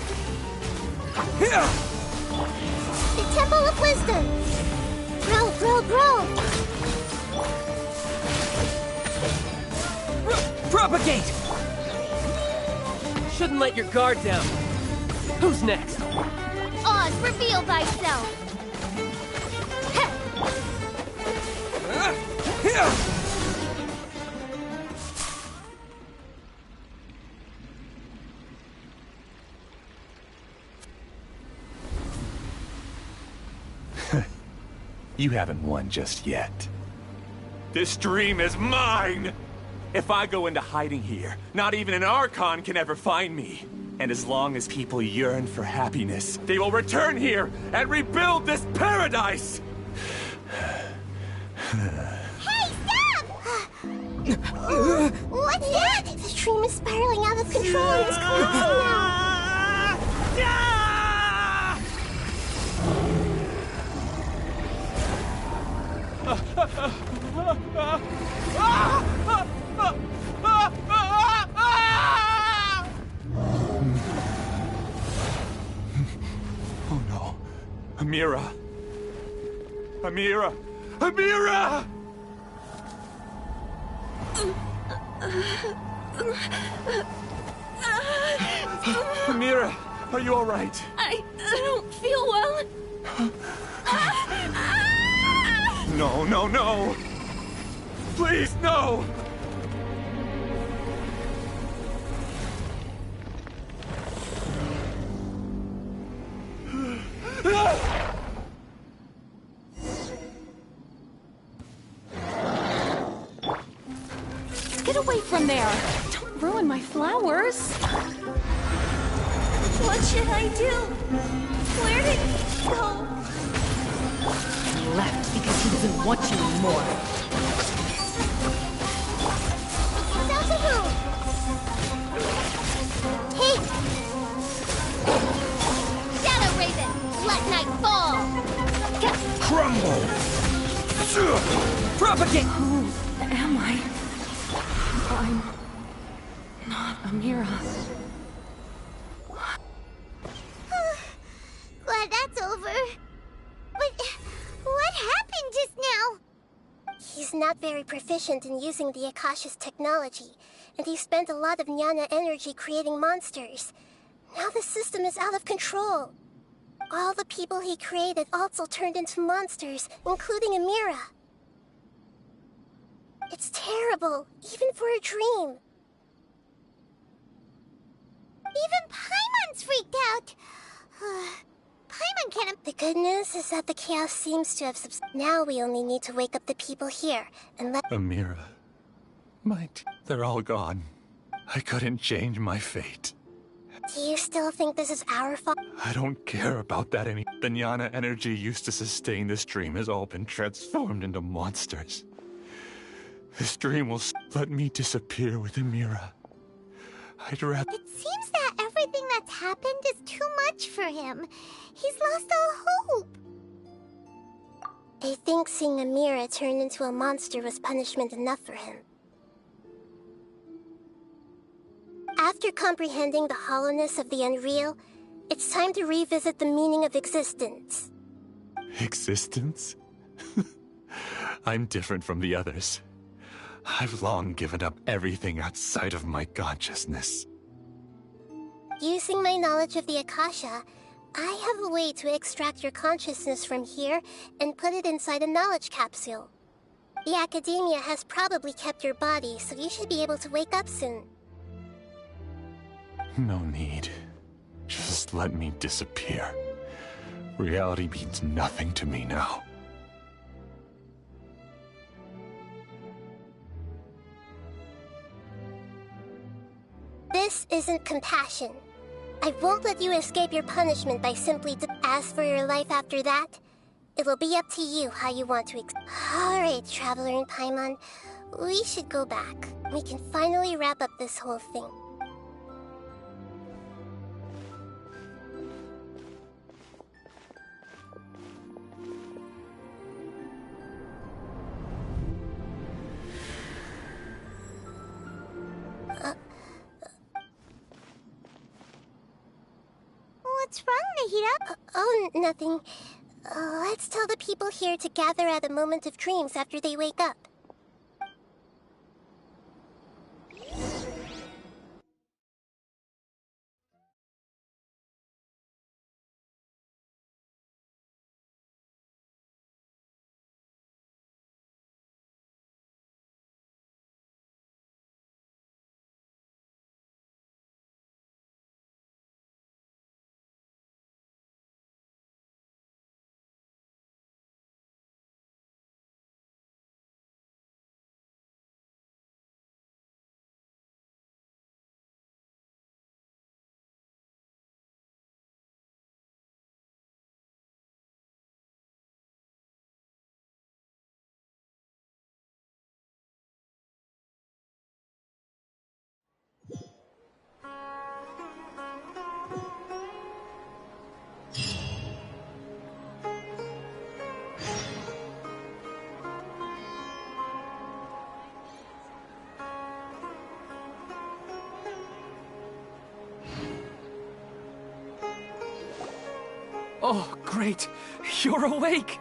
Here! The Temple of Wisdom! Grow, grow, grow! Propagate! Shouldn't let your guard down. Who's next? Oz, reveal thyself! You haven't won just yet. This dream is mine! If I go into hiding here, not even an Archon can ever find me. And as long as people yearn for happiness, they will return here and rebuild this paradise! Hey, stop! What's that? The dream is spiraling out of control and is collapsing now. Oh no. Amira. Amira! Amira! Amira, are you all right? I don't feel well. No, no, no! Please, no! Get away from there! Don't ruin my flowers! What should I do? Where did he go? He left because he doesn't want you anymore. Hey! Shadow Raven, let night crumble! Propagate! Who am I? I'm not Amira. Glad that's over. But what happened just now? He's not very proficient in using the Akasha's technology, and he spent a lot of Jnana energy creating monsters. Now the system is out of control. All the people he created also turned into monsters, including Amira. It's terrible, even for a dream. Even Paimon's freaked out. Paimon can't... The good news is that the chaos seems to have Now we only need to wake up the people here, and let... Amira. They're all gone. I couldn't change my fate. Do you still think this is our fault? I don't care about that any. The Jnana energy used to sustain this dream has all been transformed into monsters. This dream will let me disappear with Amira. I'd rather... It seems that everything that's happened is too much for him. He's lost all hope. I think seeing Amira turn into a monster was punishment enough for him. After comprehending the hollowness of the unreal, it's time to revisit the meaning of existence. Existence? I'm different from the others. I've long given up everything outside of my consciousness. Using my knowledge of the Akasha, I have a way to extract your consciousness from here and put it inside a knowledge capsule. The Academia has probably kept your body, so you should be able to wake up soon. No need. Just let me disappear. Reality means nothing to me now. This isn't compassion. I won't let you escape your punishment by simply As for your life after that, it will be up to you how you want to Alright, Traveler and Paimon, we should go back. We can finally wrap up this whole thing. What's wrong, Nahida? Oh, nothing. Let's tell the people here to gather at a moment of dreams after they wake up. Oh, great! You're awake!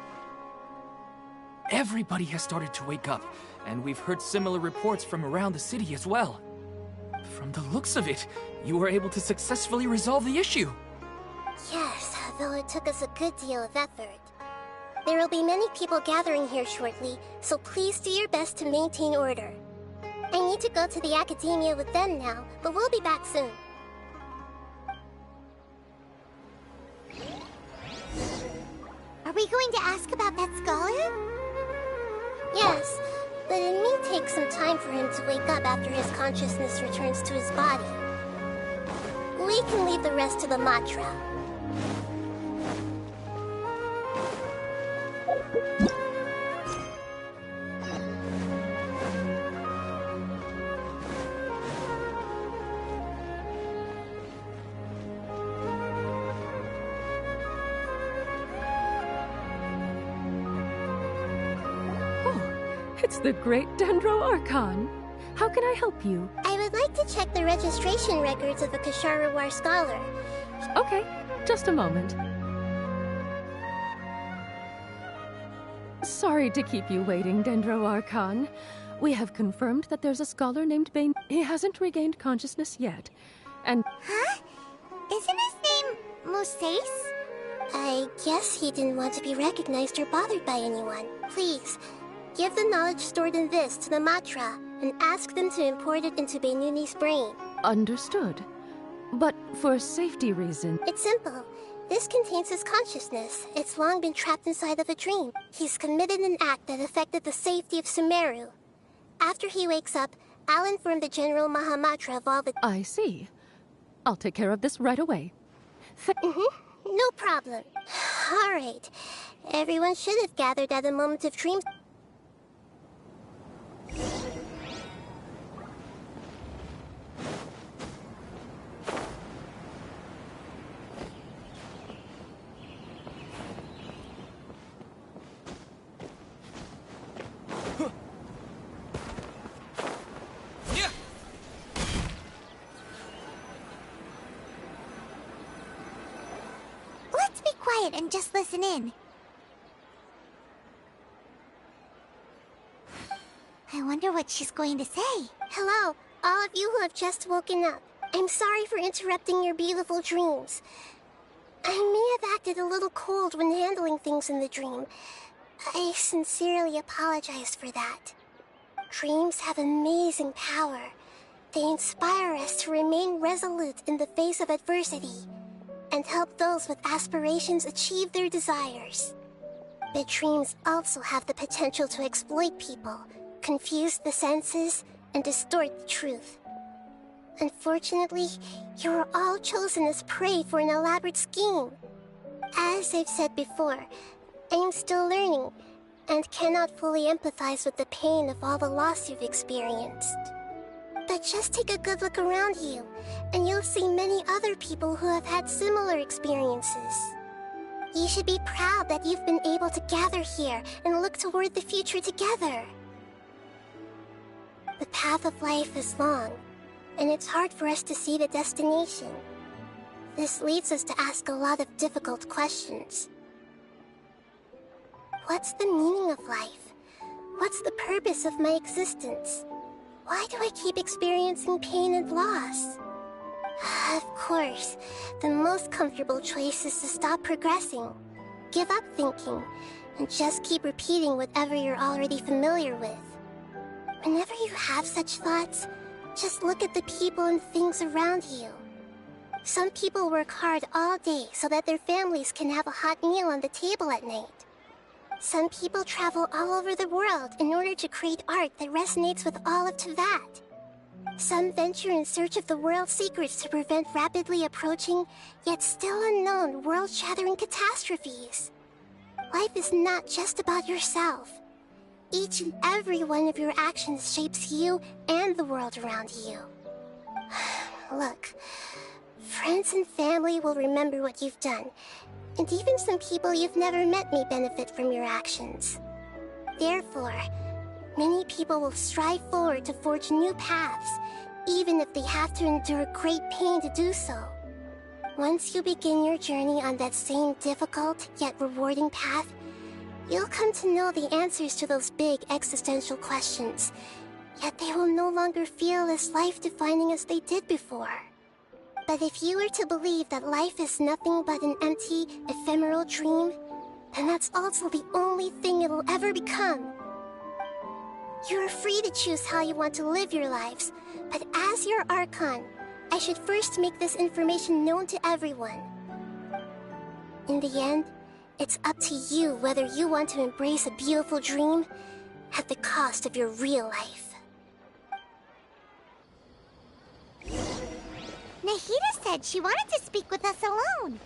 Everybody has started to wake up, and we've heard similar reports from around the city as well. From the looks of it, you were able to successfully resolve the issue. Yes, though it took us a good deal of effort. There will be many people gathering here shortly, so please do your best to maintain order. I need to go to the Academia with them now, but we'll be back soon. Are we going to ask about that scholar? Yes, but it may take some time for him to wake up after his consciousness returns to his body. We can leave the rest to the Matra. It's the Great Dendro Archon. How can I help you? I would like to check the registration records of a Kasharawar scholar. Okay, just a moment. Sorry to keep you waiting, Dendro Archon. We have confirmed that there's a scholar named Bane. He hasn't regained consciousness yet, and... Huh? Isn't his name Musace? I guess he didn't want to be recognized or bothered by anyone. Please, give the knowledge stored in this to the Matra, and ask them to import it into Benuni's brain. Understood. But for safety reasons... It's simple. This contains his consciousness. It's long been trapped inside of a dream. He's committed an act that affected the safety of Sumeru. After he wakes up, I'll inform the General Mahamatra of all the... I see. I'll take care of this right away. No problem. All right. Everyone should have gathered at a moment of dream... Let's be quiet and just listen in. I wonder what she's going to say. Hello, all of you who have just woken up. I'm sorry for interrupting your beautiful dreams. I may have acted a little cold when handling things in the dream. I sincerely apologize for that. Dreams have amazing power. They inspire us to remain resolute in the face of adversity, and help those with aspirations achieve their desires. But dreams also have the potential to exploit people, confuse the senses, and distort the truth. Unfortunately, you were all chosen as prey for an elaborate scheme. As I've said before, I am still learning, and cannot fully empathize with the pain of all the loss you've experienced. But just take a good look around you, and you'll see many other people who have had similar experiences. You should be proud that you've been able to gather here and look toward the future together. The path of life is long, and it's hard for us to see the destination. This leads us to ask a lot of difficult questions. What's the meaning of life? What's the purpose of my existence? Why do I keep experiencing pain and loss? Of course, the most comfortable choice is to stop progressing. Give up thinking, and just keep repeating whatever you're already familiar with. Whenever you have such thoughts, just look at the people and things around you. Some people work hard all day so that their families can have a hot meal on the table at night. Some people travel all over the world in order to create art that resonates with all of Teyvat. Some venture in search of the world's secrets to prevent rapidly approaching, yet still unknown, world-shattering catastrophes. Life is not just about yourself. Each and every one of your actions shapes you and the world around you. Look, friends and family will remember what you've done, and even some people you've never met may benefit from your actions. Therefore, many people will strive forward to forge new paths, even if they have to endure great pain to do so. Once you begin your journey on that same difficult yet rewarding path, you'll come to know the answers to those big existential questions, yet they will no longer feel as life-defining as they did before. But if you were to believe that life is nothing but an empty, ephemeral dream, then that's also the only thing it'll ever become. You are free to choose how you want to live your lives, but as your Archon, I should first make this information known to everyone. In the end, it's up to you whether you want to embrace a beautiful dream at the cost of your real life. Nahida said she wanted to speak with us alone.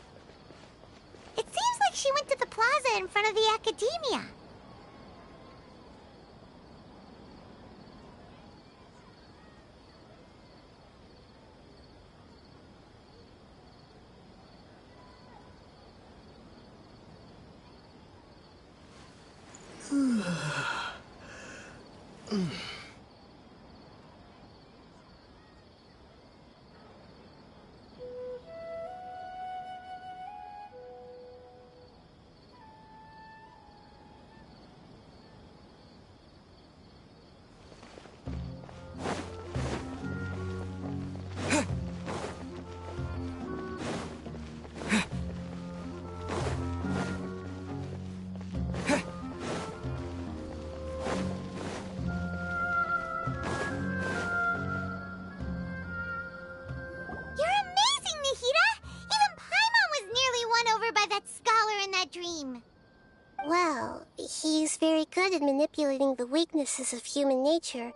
It seems like she went to the plaza in front of the academia. You're amazing, Nahida! Even Paimon was nearly won over by that scholar in that dream. Well, he's very good at manipulating the weaknesses of human nature,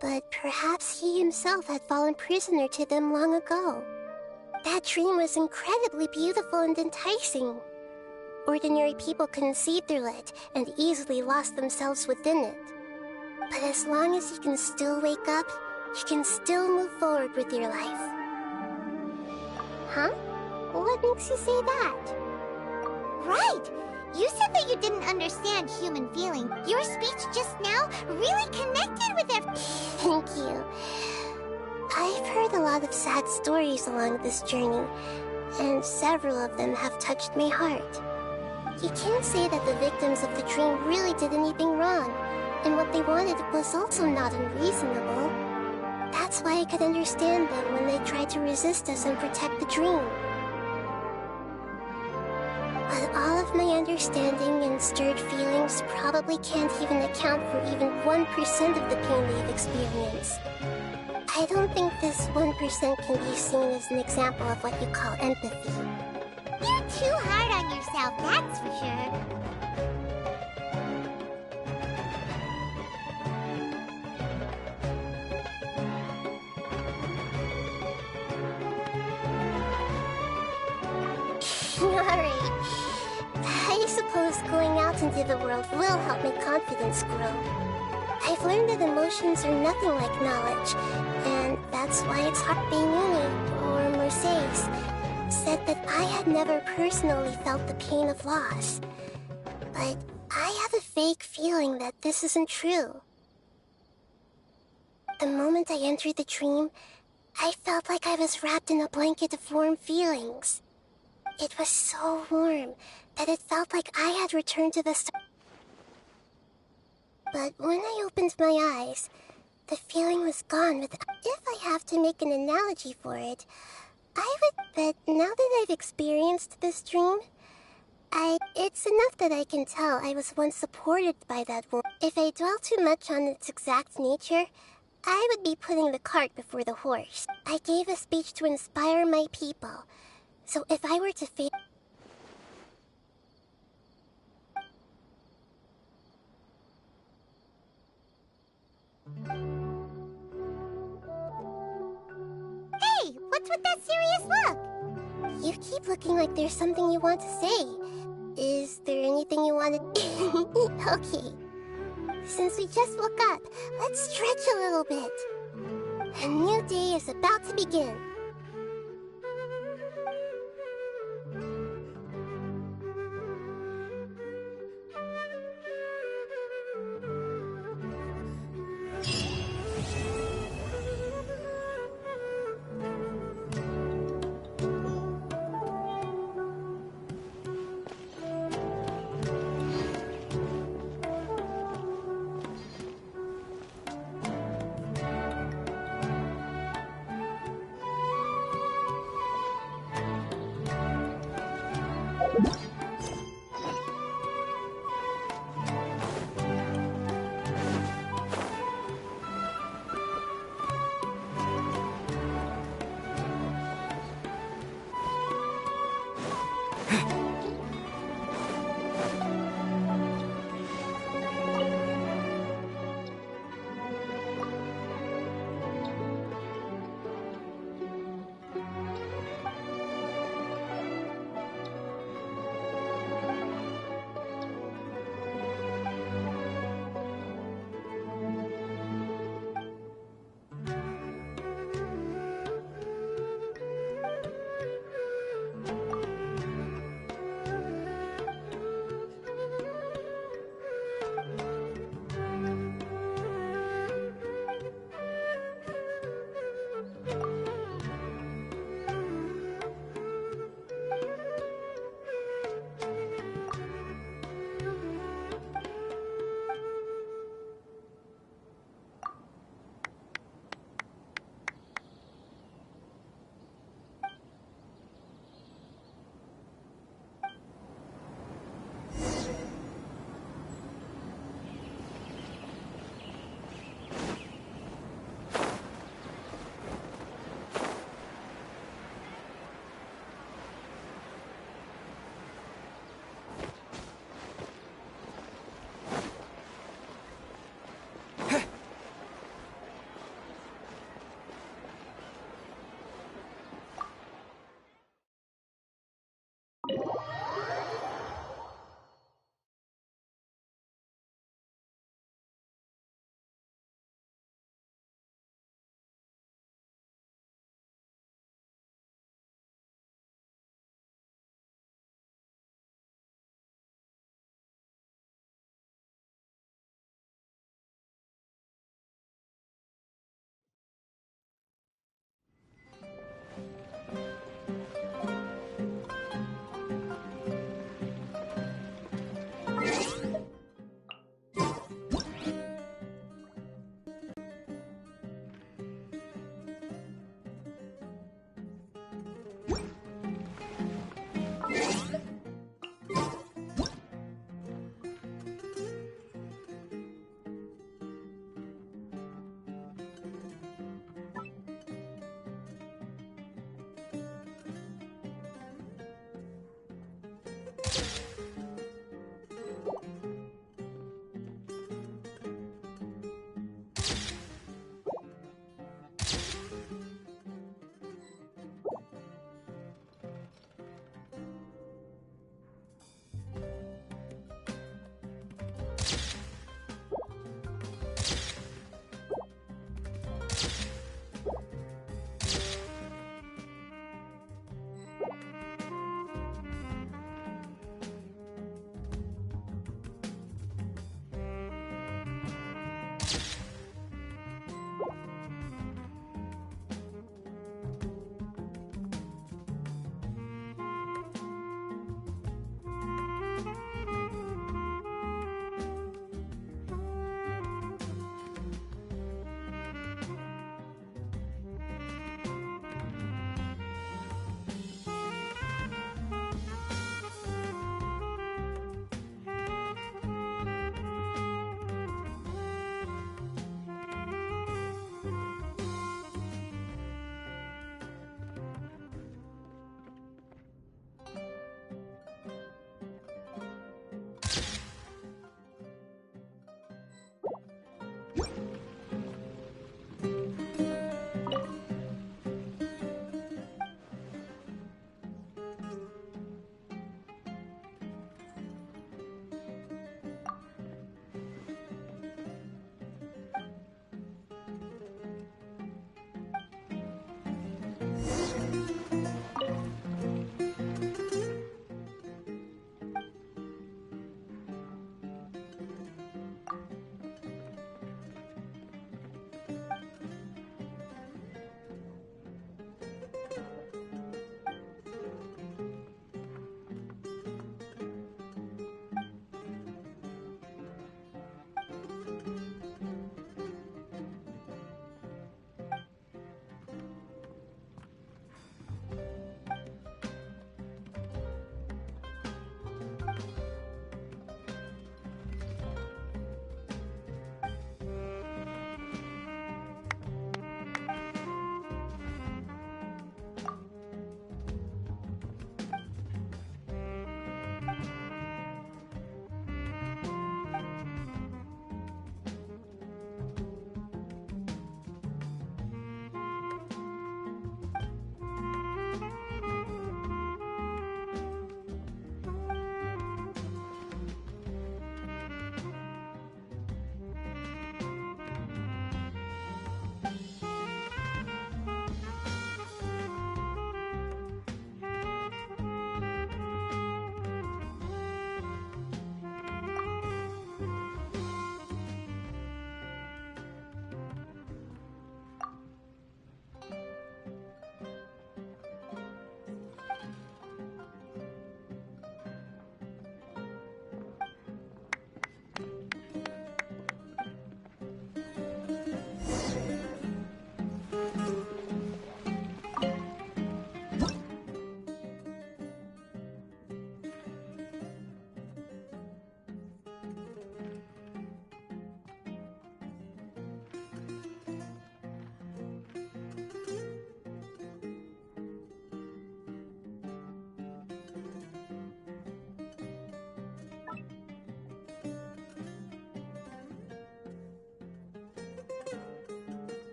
but perhaps he himself had fallen prisoner to them long ago. That dream was incredibly beautiful and enticing. Ordinary people couldn't see through it and easily lost themselves within it. But as long as you can still wake up, you can still move forward with your life. Huh? What makes you say that? Right! You said that you didn't understand human feeling. Your speech just now really connected with Thank you. I've heard a lot of sad stories along this journey, and several of them have touched my heart. You can't say that the victims of the dream really did anything wrong, and what they wanted was also not unreasonable. That's why I could understand them when they tried to resist us and protect the dream. But all of my understanding and stirred feelings probably can't even account for even 1% of the pain they've experienced. I don't think this 1% can be seen as an example of what you call empathy. You're too hard on yourself, that's for sure. Alright. I suppose going out into the world will help my confidence grow. I've learned that emotions are nothing like knowledge, and that's why it's hard. Benuni, or Mercedes, said that I had never personally felt the pain of loss. But I have a vague feeling that this isn't true. The moment I entered the dream, I felt like I was wrapped in a blanket of warm feelings. It was so warm that it felt like I had returned to the start. But when I opened my eyes, the feeling was gone with. If I have to make an analogy for it, I would bet now that I've experienced this dream, it's enough that I can tell I was once supported by that woman. If I dwell too much on its exact nature, I would be putting the cart before the horse. I gave a speech to inspire my people, so if I were to fail... Hey, what's with that serious look? You keep looking like there's something you want to say. Is there anything you want to... Okay. Since we just woke up, let's stretch a little bit. A new day is about to begin.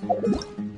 Bye.